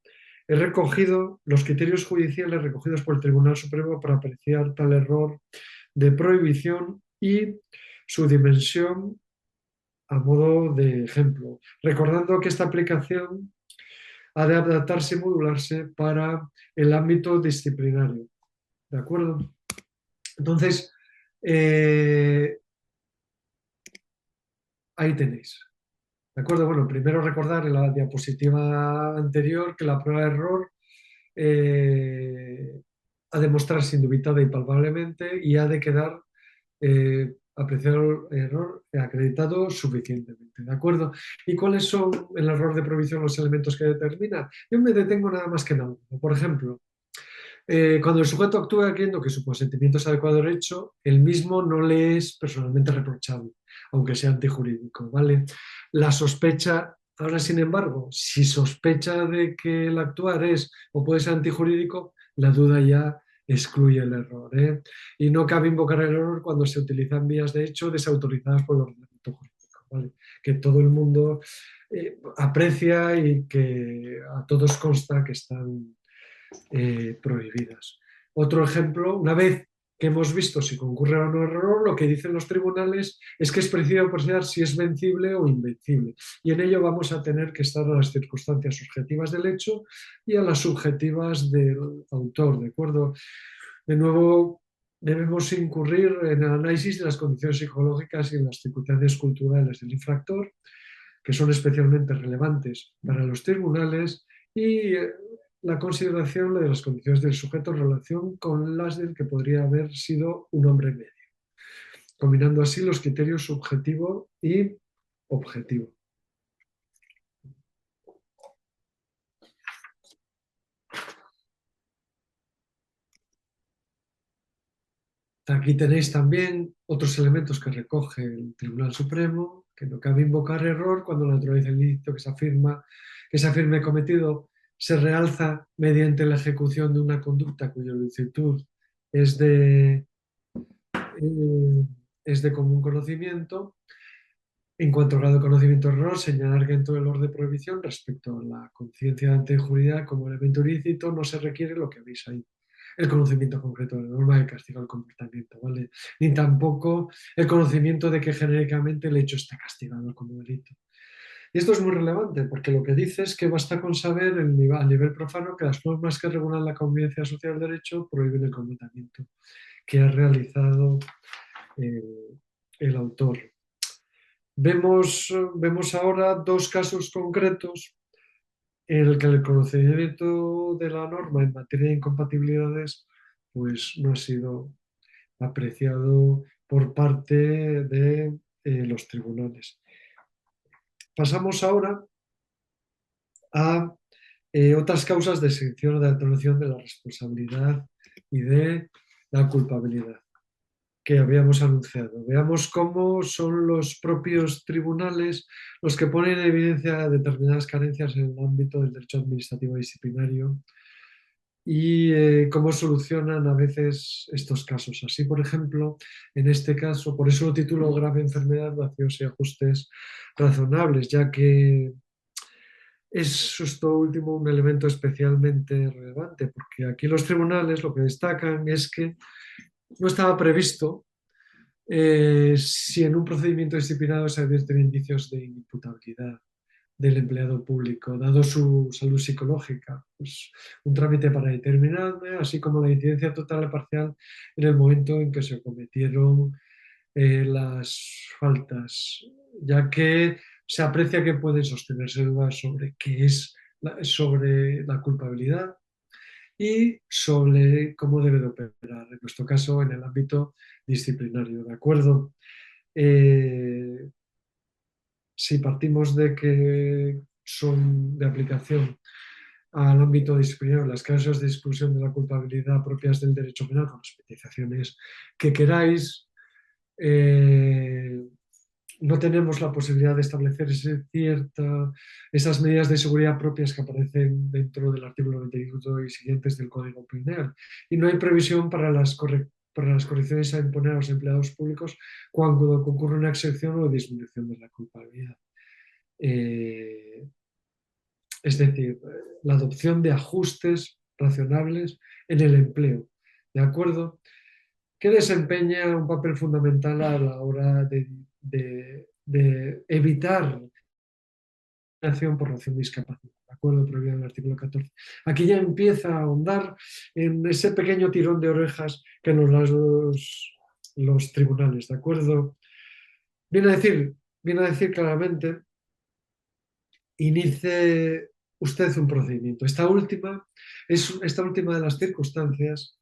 he recogido los criterios judiciales recogidos por el Tribunal Supremo para apreciar tal error de prohibición y su dimensión a modo de ejemplo, recordando que esta aplicación ha de adaptarse y modularse para el ámbito disciplinario. ¿De acuerdo? Entonces, ahí tenéis. ¿De acuerdo? Bueno, primero recordar en la diapositiva anterior que la prueba de error ha de mostrarse indubitada y palpablemente y ha de quedar apreciado el error acreditado suficientemente, ¿de acuerdo? ¿Y cuáles son el error de provisión los elementos que determina? Yo me detengo nada más que en algo. Por ejemplo, cuando el sujeto actúa creyendo que su consentimiento es adecuado o derecho, el mismo no le es personalmente reprochable, aunque sea antijurídico, ¿vale? La sospecha, ahora sin embargo, si sospecha de que el actuar es o puede ser antijurídico, la duda ya excluye el error, ¿eh? Y no cabe invocar el error cuando se utilizan vías de hecho desautorizadas por el ordenamiento jurídico, ¿vale? Que todo el mundo aprecia y que a todos consta que están prohibidas. Otro ejemplo, una vez que hemos visto si concurre o no error, lo que dicen los tribunales es que es preciso apreciar si es vencible o invencible. Y en ello vamos a tener que estar a las circunstancias objetivas del hecho y a las subjetivas del autor, ¿de acuerdo? De nuevo, debemos incurrir en el análisis de las condiciones psicológicas y en las circunstancias culturales del infractor, que son especialmente relevantes para los tribunales, y la consideración de las condiciones del sujeto en relación con las del que podría haber sido un hombre medio, combinando así los criterios subjetivo y objetivo. Aquí tenéis también otros elementos que recoge el Tribunal Supremo, que no cabe invocar error cuando la naturaleza del ilícito que se afirme cometido se realza mediante la ejecución de una conducta cuya licitud es de, es de común conocimiento. En cuanto al grado de conocimiento de error, señalar que dentro del orden de prohibición respecto a la conciencia de antejuridad como elemento ilícito no se requiere lo que veis ahí, el conocimiento concreto de la norma que castiga el comportamiento, ¿vale? Ni tampoco el conocimiento de que genéricamente el hecho está castigado como delito. Y esto es muy relevante porque lo que dice es que basta con saber a nivel profano que las normas que regulan la convivencia social del derecho prohíben el comportamiento que ha realizado el autor. Vemos ahora 2 casos concretos en el que el conocimiento de la norma en materia de incompatibilidades pues no ha sido apreciado por parte de los tribunales. Pasamos ahora a otras causas de exención o de atenuación de la responsabilidad y de la culpabilidad que habíamos anunciado. Veamos cómo son los propios tribunales los que ponen en evidencia determinadas carencias en el ámbito del derecho administrativo disciplinario y cómo solucionan a veces estos casos. Así, por ejemplo, en este caso, por eso lo titulo grave enfermedad, vacíos y ajustes razonables, ya que es esto último un elemento especialmente relevante, porque aquí los tribunales lo que destacan es que no estaba previsto si en un procedimiento disciplinario se advierten indicios de inimputabilidad del empleado público, dado su salud psicológica, pues un trámite para determinarme, así como la incidencia total o parcial en el momento en que se cometieron las faltas, ya que se aprecia que pueden sostenerse dudas sobre qué es sobre la culpabilidad y sobre cómo debe de operar, en nuestro caso, en el ámbito disciplinario, ¿de acuerdo? Si partimos de que son de aplicación al ámbito disciplinario las causas de exclusión de la culpabilidad propias del derecho penal, con las especificaciones que queráis, no tenemos la posibilidad de establecer esas medidas de seguridad propias que aparecen dentro del artículo 21 y siguientes del Código Penal. Y no hay previsión para las correcciones a imponer a los empleados públicos cuando ocurre una excepción o disminución de la culpabilidad. Es decir, la adopción de ajustes razonables en el empleo, ¿de acuerdo? Que desempeña un papel fundamental a la hora de evitar discriminación por razón de discapacidad, ¿de acuerdo? Prohibido en el artículo 14. Aquí ya empieza a ahondar en ese pequeño tirón de orejas que nos dan los tribunales, ¿de acuerdo? Viene a decir claramente, inicie usted un procedimiento. Esta última de las circunstancias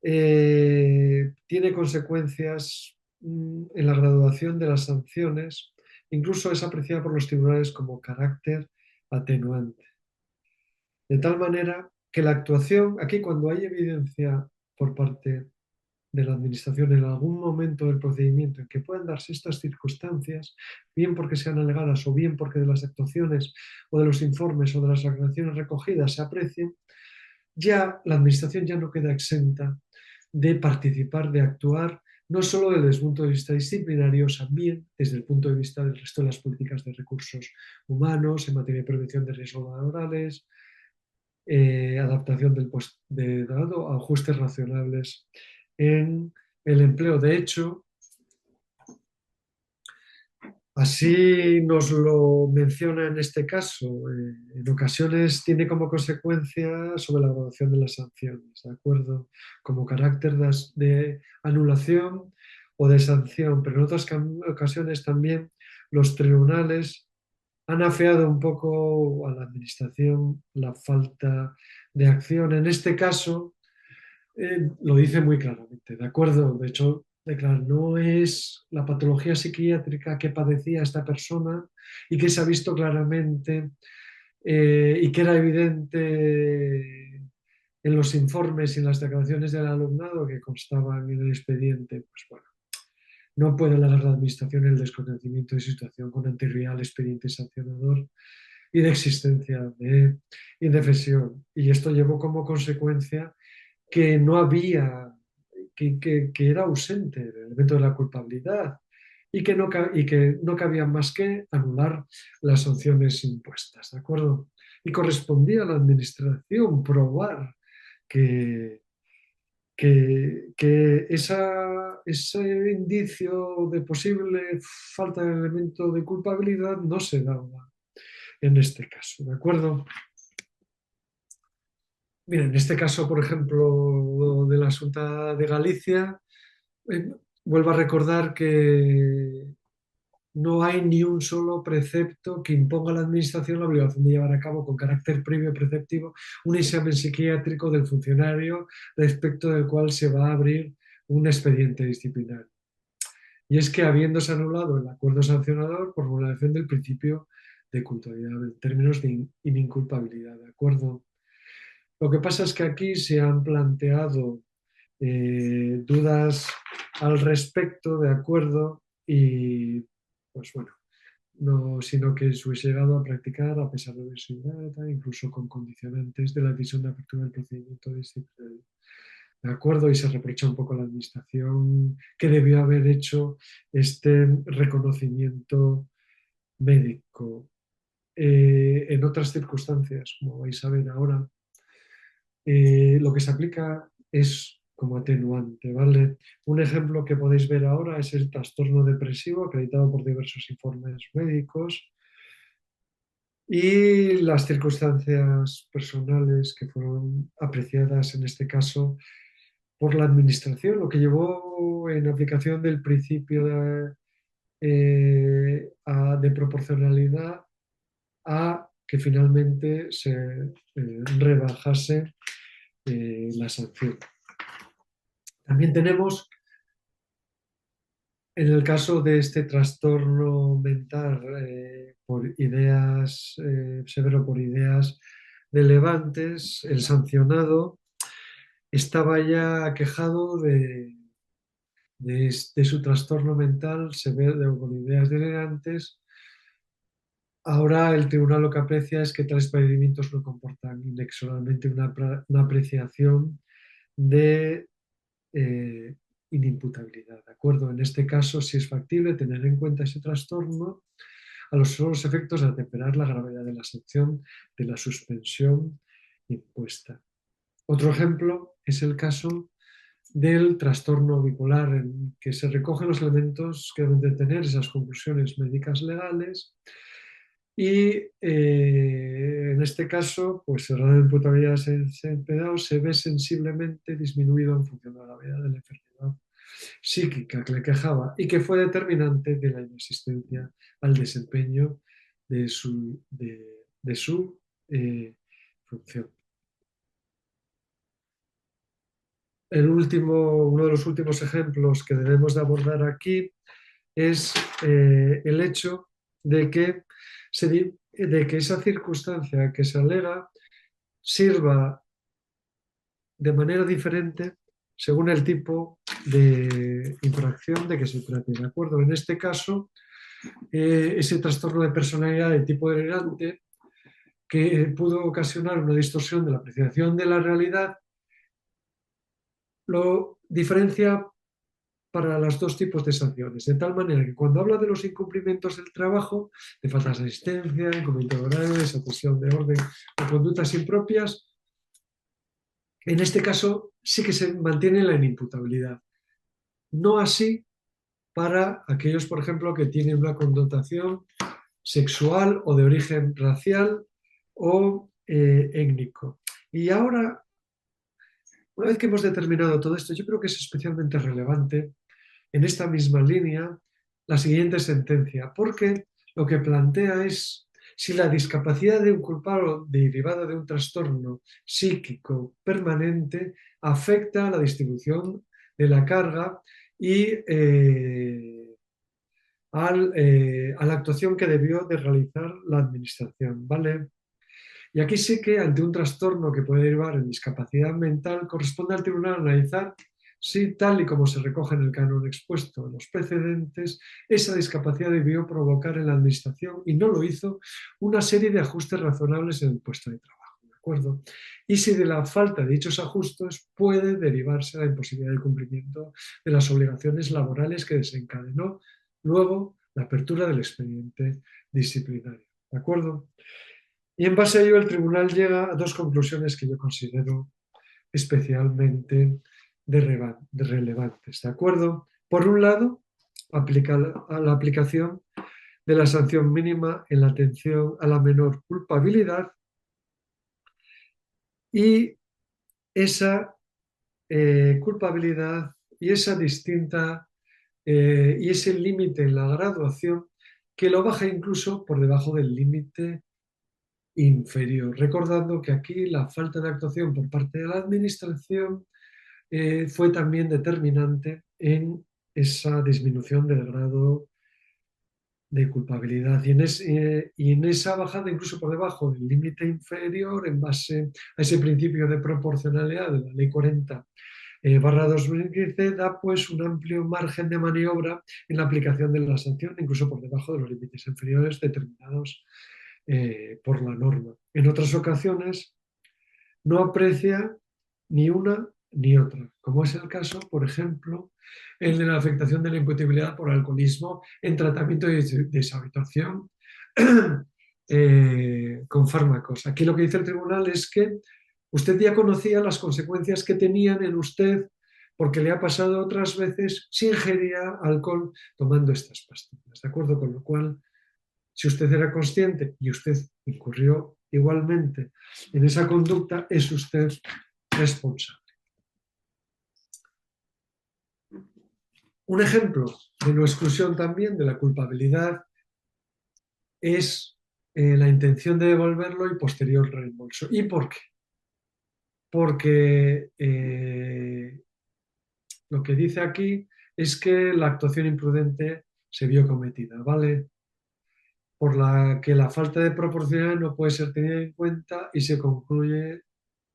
tiene consecuencias en la graduación de las sanciones, incluso es apreciada por los tribunales como carácter atenuante. De tal manera que la actuación, aquí cuando hay evidencia por parte de la Administración en algún momento del procedimiento en que puedan darse estas circunstancias, bien porque sean alegadas o bien porque de las actuaciones o de los informes o de las aclaraciones recogidas se aprecien, ya la Administración ya no queda exenta de participar, de actuar, no solo desde el punto de vista disciplinario, también desde el punto de vista del resto de las políticas de recursos humanos, en materia de prevención de riesgos laborales, adaptación del puesto de dado, ajustes racionales en el empleo. De hecho, así nos lo menciona en este caso. En ocasiones tiene como consecuencia sobre la graduación de las sanciones, ¿de acuerdo? Como carácter de anulación o de sanción, pero en otras ocasiones también los tribunales han afeado un poco a la administración la falta de acción. En este caso, lo dice muy claramente, ¿de acuerdo? De hecho, declara, no es la patología psiquiátrica que padecía esta persona y que se ha visto claramente y que era evidente en los informes y en las declaraciones del alumnado que constaban en el expediente. Pues bueno, no puede alegar la Administración el desconocimiento de situación con anterioridad al expediente sancionador y de existencia de indefensión. Y esto llevó como consecuencia que no había, que era ausente el elemento de la culpabilidad y que no cabía más que anular las sanciones impuestas, ¿de acuerdo? Y correspondía a la Administración probar que, ese indicio de posible falta de elemento de culpabilidad no se daba en este caso, ¿de acuerdo? Mira, en este caso, por ejemplo, de la Xunta de Galicia, eh, vuelvo a recordar que no hay ni un solo precepto que imponga a la Administración la obligación de llevar a cabo con carácter previo y preceptivo un examen psiquiátrico del funcionario respecto del cual se va a abrir un expediente disciplinario. Y es que habiéndose anulado el acuerdo sancionador por vulneración del principio de culpabilidad en términos de inculpabilidad, ¿de acuerdo? Lo que pasa es que aquí se han planteado dudas al respecto, ¿de acuerdo? Y pues bueno, no, sino que se hubiese llegado a practicar a pesar de haber sido data, incluso con condicionantes de la decisión de apertura del procedimiento disciplinario. ¿De acuerdo? Y se reprocha un poco a la Administración que debió haber hecho este reconocimiento médico. En otras circunstancias, como vais a ver ahora, lo que se aplica es como atenuante, ¿vale? Un ejemplo que podéis ver ahora es el trastorno depresivo acreditado por diversos informes médicos y las circunstancias personales que fueron apreciadas en este caso por la Administración, lo que llevó en aplicación del principio de proporcionalidad a que finalmente se rebajase la sanción. También tenemos, en el caso de este trastorno mental por ideas, severo por ideas relevantes, el sancionado estaba ya aquejado de su trastorno mental severo con ideas delirantes. Ahora el tribunal lo que aprecia es que tales procedimientos no comportan inexorablemente una apreciación de eh, inimputabilidad, ¿de acuerdo? En este caso, si es factible tener en cuenta ese trastorno a los solos efectos de atemperar la gravedad de la sanción de la suspensión impuesta. Otro ejemplo es el caso del trastorno bipolar, en que se recogen los elementos que deben de tener esas conclusiones médicas legales y en este caso, pues el grado de imputabilidad se ve sensiblemente disminuido en función de la gravedad de la enfermedad psíquica que le quejaba y que fue determinante de la inexistencia al desempeño de su función. Uno de los últimos ejemplos que debemos de abordar aquí es el hecho de que esa circunstancia que se alega sirva de manera diferente según el tipo de infracción de que se trate. ¿De acuerdo? En este caso, ese trastorno de personalidad de tipo delirante que pudo ocasionar una distorsión de la apreciación de la realidad lo diferencia para los dos tipos de sanciones, de tal manera que cuando habla de los incumplimientos del trabajo, de faltas de asistencia, incumplimiento de horario, desatención de orden o conductas impropias, en este caso sí que se mantiene la inimputabilidad. No así para aquellos, por ejemplo, que tienen una connotación sexual o de origen racial o étnico. Y ahora, una vez que hemos determinado todo esto, yo creo que es especialmente relevante en esta misma línea la siguiente sentencia, porque lo que plantea es si la discapacidad de un culpable derivada de un trastorno psíquico permanente afecta a la distribución de la carga y a la actuación que debió de realizar la administración, ¿vale? Y aquí sí que ante un trastorno que puede derivar en discapacidad mental, corresponde al tribunal analizar si, tal y como se recoge en el canon expuesto en los precedentes, esa discapacidad debió provocar en la administración, y no lo hizo, una serie de ajustes razonables en el puesto de trabajo, ¿de acuerdo? Y si de la falta de dichos ajustes puede derivarse la imposibilidad de cumplimiento de las obligaciones laborales que desencadenó luego la apertura del expediente disciplinario, ¿de acuerdo? Y en base a ello el tribunal llega a dos conclusiones que yo considero especialmente relevantes. ¿De acuerdo? Por un lado, aplica a la aplicación de la sanción mínima en la atención a la menor culpabilidad y esa culpabilidad y esa distinta y ese límite en la graduación que lo baja incluso por debajo del límite inferior. Recordando que aquí la falta de actuación por parte de la administración fue también determinante en esa disminución del grado de culpabilidad y en esa bajada incluso por debajo del límite inferior en base a ese principio de proporcionalidad de la Ley 40 barra 2015 da pues un amplio margen de maniobra en la aplicación de la sanción, incluso por debajo de los límites inferiores determinados por la norma. En otras ocasiones no aprecia ni una ni otra, como es el caso, por ejemplo, el de la afectación de la imputabilidad por alcoholismo en tratamiento de deshabituación con fármacos. Aquí lo que dice el tribunal es que usted ya conocía las consecuencias que tenían en usted porque le ha pasado otras veces si ingería alcohol tomando estas pastillas, ¿de acuerdo? Con lo cual, si usted era consciente y usted incurrió igualmente en esa conducta, es usted responsable. Un ejemplo de no exclusión también de la culpabilidad es la intención de devolverlo y posterior reembolso. ¿Y por qué? Porque lo que dice aquí es que la actuación imprudente se vio cometida, ¿vale? Por la que la falta de proporcionalidad no puede ser tenida en cuenta y se concluye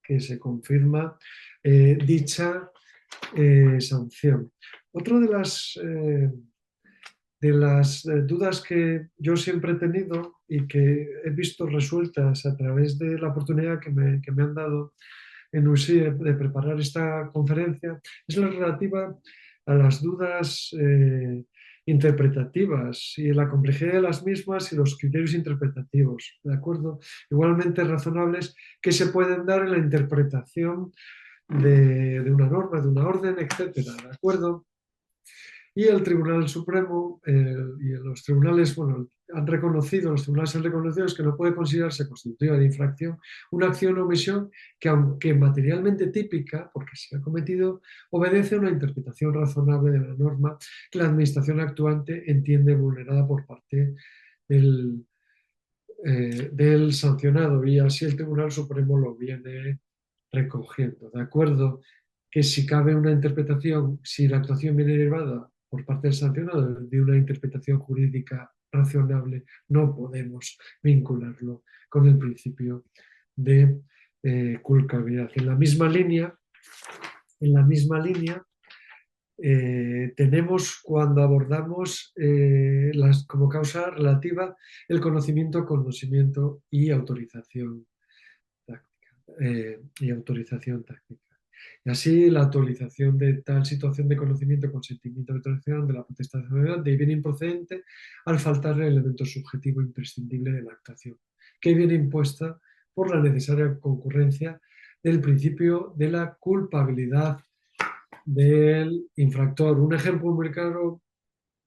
que se confirma dicha sanción. Otra de las dudas que yo siempre he tenido y que he visto resueltas a través de la oportunidad que me han dado en USIE de preparar esta conferencia es la relativa a las dudas interpretativas y la complejidad de las mismas y los criterios interpretativos, ¿de acuerdo? Igualmente razonables que se pueden dar en la interpretación de una norma, de una orden, etcétera, ¿de acuerdo? Y el Tribunal Supremo y los tribunales, bueno, los tribunales han reconocido es que no puede considerarse constitutiva de infracción una acción o omisión que, aunque materialmente típica, porque se ha cometido, obedece a una interpretación razonable de la norma que la administración actuante entiende vulnerada por parte del, del sancionado, y así el Tribunal Supremo lo viene recogiendo, ¿de acuerdo? Que si cabe una interpretación, si la actuación viene derivada por parte del sancionado de una interpretación jurídica razonable, no podemos vincularlo con el principio de culpabilidad. En la misma línea tenemos cuando abordamos como causa relativa el conocimiento y autorización táctica. Y así la actualización de tal situación de conocimiento, consentimiento, autorización de la potestad de viene improcedente al faltar el elemento subjetivo imprescindible de la actuación, que viene impuesta por la necesaria concurrencia del principio de la culpabilidad del infractor. Un ejemplo muy claro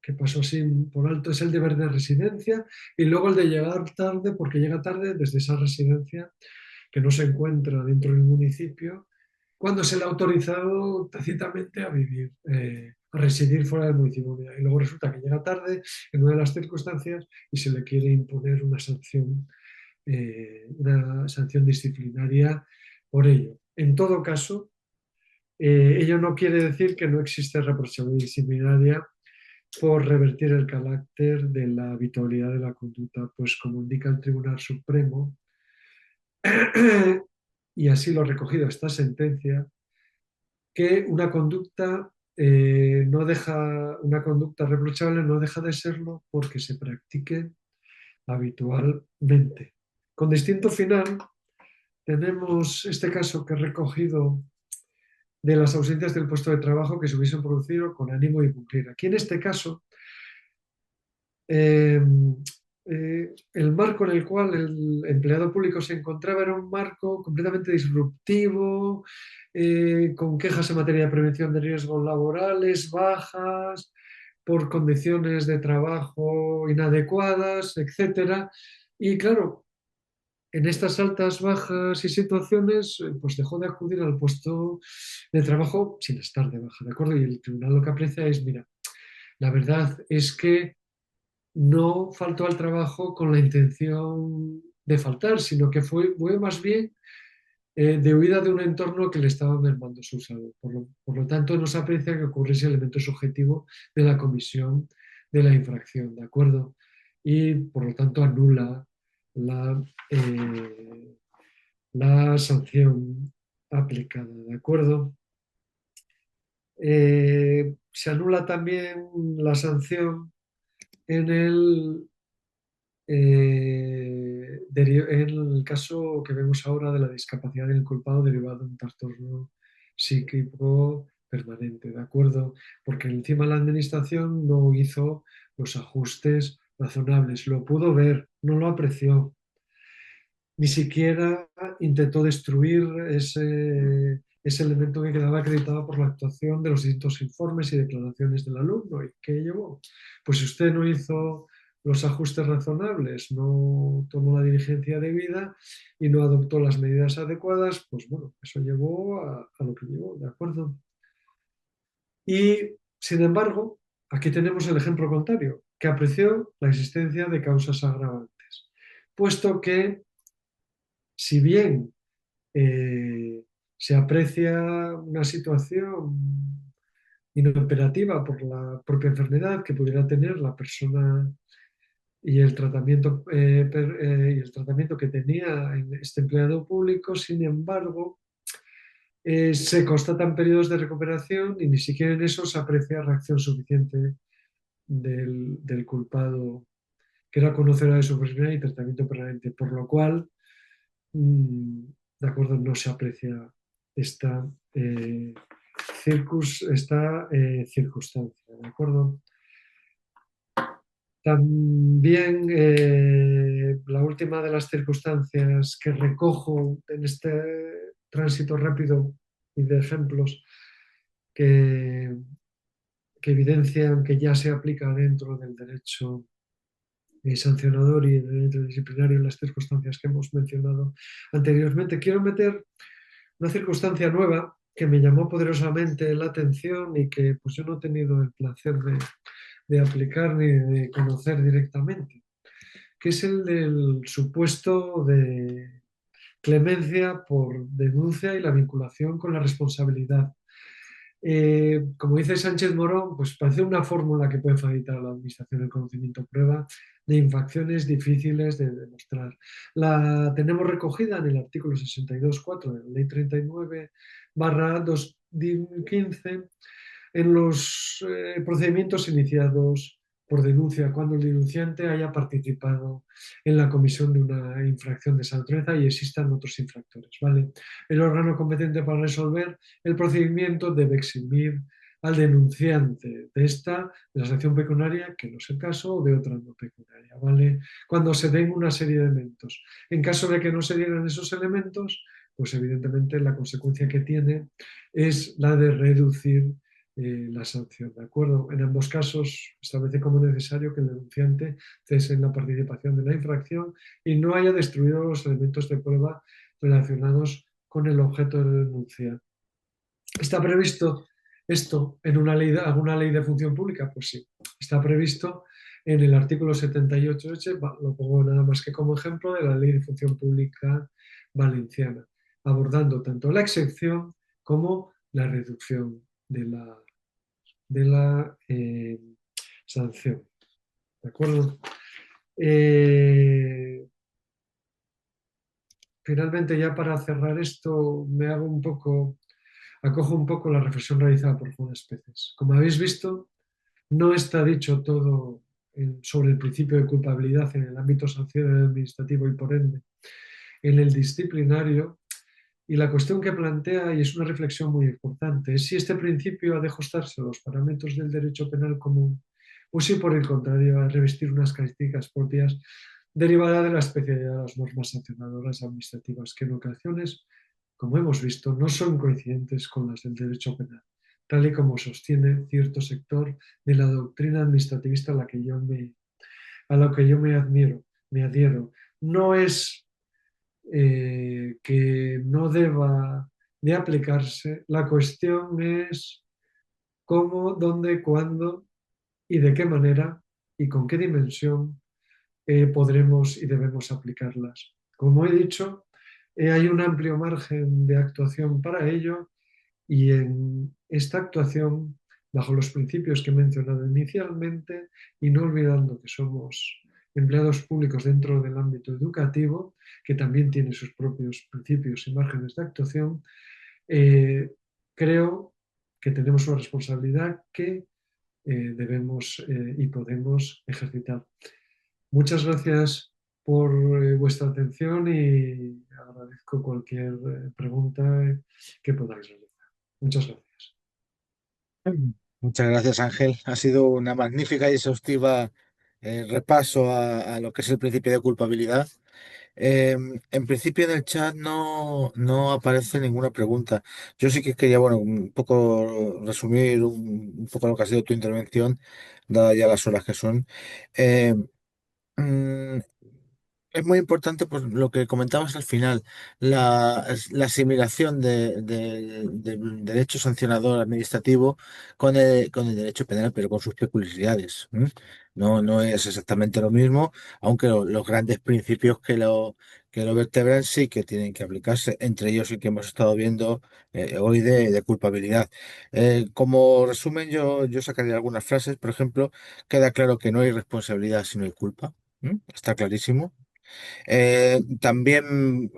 que pasó así por alto es el deber de residencia y luego el de llegar tarde porque llega tarde desde esa residencia que no se encuentra dentro del municipio cuando se le ha autorizado tácitamente a vivir, a residir fuera del municipio. Y luego resulta que llega tarde en una de las circunstancias y se le quiere imponer una sanción disciplinaria por ello. En todo caso, ello no quiere decir que no existe reprochabilidad disciplinaria por revertir el carácter de la habitualidad de la conducta, pues como indica el Tribunal Supremo, y así lo ha recogido esta sentencia, que una conducta reprochable no deja de serlo porque se practique habitualmente. Con distinto final, tenemos este caso que he recogido de las ausencias del puesto de trabajo que se hubiesen producido con ánimo de cumplir. Aquí en este caso, eh, el marco en el cual el empleado público se encontraba era un marco completamente disruptivo, con quejas en materia de prevención de riesgos laborales, bajas, por condiciones de trabajo inadecuadas, etcétera. Y claro, en estas altas, bajas y situaciones, pues dejó de acudir al puesto de trabajo sin estar de baja, ¿de acuerdo? Y el tribunal lo que aprecia es, mira, la verdad es que no faltó al trabajo con la intención de faltar, sino que fue más bien de huida de un entorno que le estaba mermando su salud. Por lo tanto, no se aprecia que ocurriese el elemento subjetivo de la comisión de la infracción, ¿de acuerdo? Y por lo tanto anula la, la sanción aplicada, ¿de acuerdo? Se anula también la sanción en en el caso que vemos ahora de la discapacidad del culpado derivado de un trastorno psíquico permanente, ¿de acuerdo? Porque encima la administración no hizo los ajustes razonables, lo pudo ver, no lo apreció, ni siquiera intentó destruir ese elemento que quedaba acreditado por la actuación de los distintos informes y declaraciones del alumno. ¿Y qué llevó? Pues si usted no hizo los ajustes razonables, no tomó la diligencia debida y no adoptó las medidas adecuadas, pues bueno, eso llevó a lo que llevó, ¿de acuerdo? Y, sin embargo, aquí tenemos el ejemplo contrario, que apreció la existencia de causas agravantes, puesto que si bien se aprecia una situación inoperativa por la propia enfermedad que pudiera tener la persona y y el tratamiento que tenía en este empleado público, sin embargo, Se constatan periodos de recuperación y ni siquiera en eso se aprecia reacción suficiente del culpado, que era conocedor de su persona y tratamiento permanente, por lo cual, mm, de acuerdo, no se aprecia esta, esta circunstancia, ¿de acuerdo? También la última de las circunstancias que recojo en este tránsito rápido y de ejemplos que, que evidencian que ya se aplica dentro del derecho sancionador y del derecho disciplinario en las circunstancias que hemos mencionado anteriormente. Quiero meter una circunstancia nueva que me llamó poderosamente la atención y que pues yo no he tenido el placer de aplicar ni de conocer directamente, que es el del supuesto de clemencia por denuncia y la vinculación con la responsabilidad. Como dice Sánchez Morón, pues parece una fórmula que puede facilitar a la administración el conocimiento prueba de infracciones difíciles de demostrar. La tenemos recogida en el artículo 62.4 de la Ley 39/2015 en los procedimientos iniciados por denuncia cuando el denunciante haya participado en la comisión de una infracción de esa naturaleza y existan otros infractores, ¿vale? El órgano competente para resolver el procedimiento debe eximir al denunciante de esta, de la sanción pecuniaria, que no es el caso, o de otra no pecuniaria, ¿vale? Cuando se den una serie de elementos. En caso de que no se dieran esos elementos, pues evidentemente la consecuencia que tiene es la de reducir la sanción, ¿de acuerdo? En ambos casos establece como necesario que el denunciante cese en la participación de la infracción y no haya destruido los elementos de prueba relacionados con el objeto de denuncia. ¿Está previsto esto en una ley, alguna ley de función pública? Pues sí, está previsto en el artículo 78H, lo pongo nada más que como ejemplo de la ley de función pública valenciana, abordando tanto la excepción como la reducción de la sanción. ¿De acuerdo? Eh, Finalmente, ya para cerrar esto, acojo un poco la reflexión realizada por Juan Especes. Como habéis visto, no está dicho todo sobre el principio de culpabilidad en el ámbito sancionador administrativo y por ende en el disciplinario. Y la cuestión que plantea, y es una reflexión muy importante, es si este principio ha de ajustarse a los parámetros del derecho penal común o si por el contrario ha de revestir unas características propias derivadas de la especialidad de las normas sancionadoras administrativas, que en ocasiones, como hemos visto, no son coincidentes con las del derecho penal, tal y como sostiene cierto sector de la doctrina administrativista a la que yo me adhiero. No es que no deba de aplicarse, la cuestión es cómo, dónde, cuándo y de qué manera y con qué dimensión podremos y debemos aplicarlas. Como he dicho, hay un amplio margen de actuación para ello y en esta actuación, bajo los principios que he mencionado inicialmente y no olvidando que somos empleados públicos dentro del ámbito educativo, que también tiene sus propios principios y márgenes de actuación, eh, creo que tenemos una responsabilidad que debemos y podemos ejercitar. Muchas gracias por vuestra atención y agradezco cualquier pregunta que podáis realizar. Muchas gracias. Muchas gracias, Ángel. Ha sido una magnífica y exhaustiva repaso a lo que es el principio de culpabilidad. En principio en el chat no aparece ninguna pregunta. Yo sí que quería, bueno, un poco resumir un poco lo que ha sido tu intervención, dadas ya las horas que son. Eh, mm, es muy importante pues, lo que comentabas al final, la asimilación del derecho sancionador administrativo con el derecho penal, pero con sus peculiaridades. ¿M? No es exactamente lo mismo, aunque los grandes principios que lo vertebran sí que tienen que aplicarse, entre ellos el que hemos estado viendo hoy de culpabilidad. Como resumen, yo sacaría algunas frases, por ejemplo, queda claro que no hay responsabilidad si no hay culpa. ¿M? Está clarísimo. También,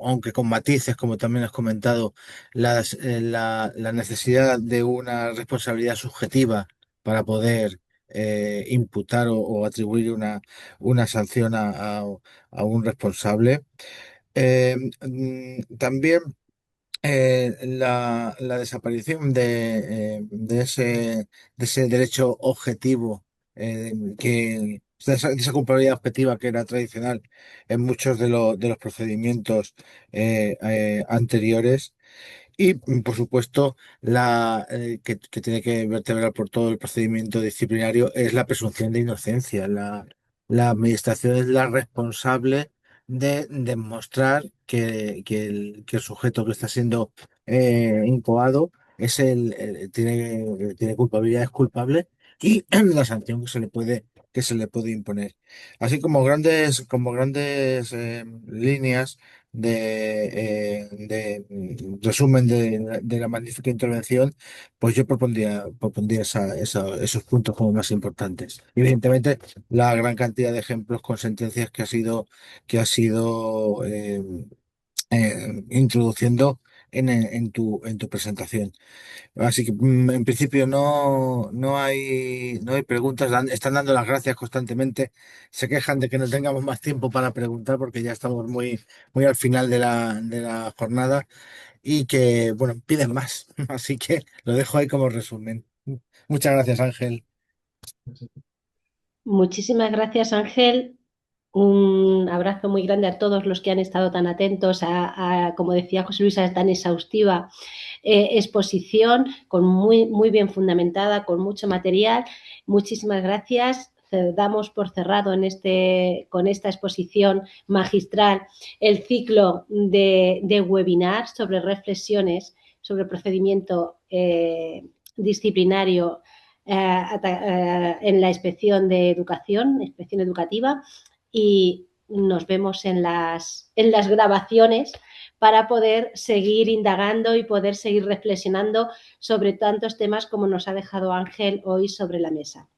aunque con matices, como también has comentado, la necesidad de una responsabilidad subjetiva para poder imputar o atribuir una sanción a un responsable. También la desaparición de ese derecho objetivo, de esa culpabilidad objetiva que era tradicional en muchos de los procedimientos anteriores. Y, por supuesto, que tiene que vertebrar por todo el procedimiento disciplinario es la presunción de inocencia. La administración es la responsable de demostrar que el sujeto que está siendo incoado tiene culpabilidad, es culpable y la sanción que se le puede imponer. Así como grandes líneas de resumen de la magnífica intervención, pues yo propondría esos puntos como más importantes. Y, evidentemente, la gran cantidad de ejemplos con sentencias que ha sido introduciendo en tu presentación. Así que, en principio, no hay preguntas. Están dando las gracias constantemente. Se quejan de que no tengamos más tiempo para preguntar porque ya estamos muy al final de la jornada y que, bueno, piden más. Así que lo dejo ahí como resumen. Muchas gracias, Ángel. Muchísimas gracias, Ángel. Un abrazo muy grande a todos los que han estado tan atentos como decía José Luis, a tan exhaustiva exposición, muy bien fundamentada, con mucho material. Muchísimas gracias. Damos por cerrado con esta exposición magistral el ciclo de webinar sobre reflexiones sobre procedimiento disciplinario en la inspección de educación, inspección educativa, y nos vemos en las grabaciones para poder seguir indagando y poder seguir reflexionando sobre tantos temas como nos ha dejado Ángel hoy sobre la mesa.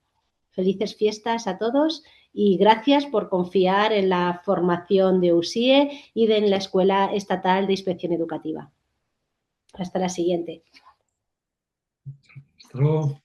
Felices fiestas a todos y gracias por confiar en la formación de USIE y en la Escuela Estatal de Inspección Educativa. Hasta la siguiente. Hasta luego.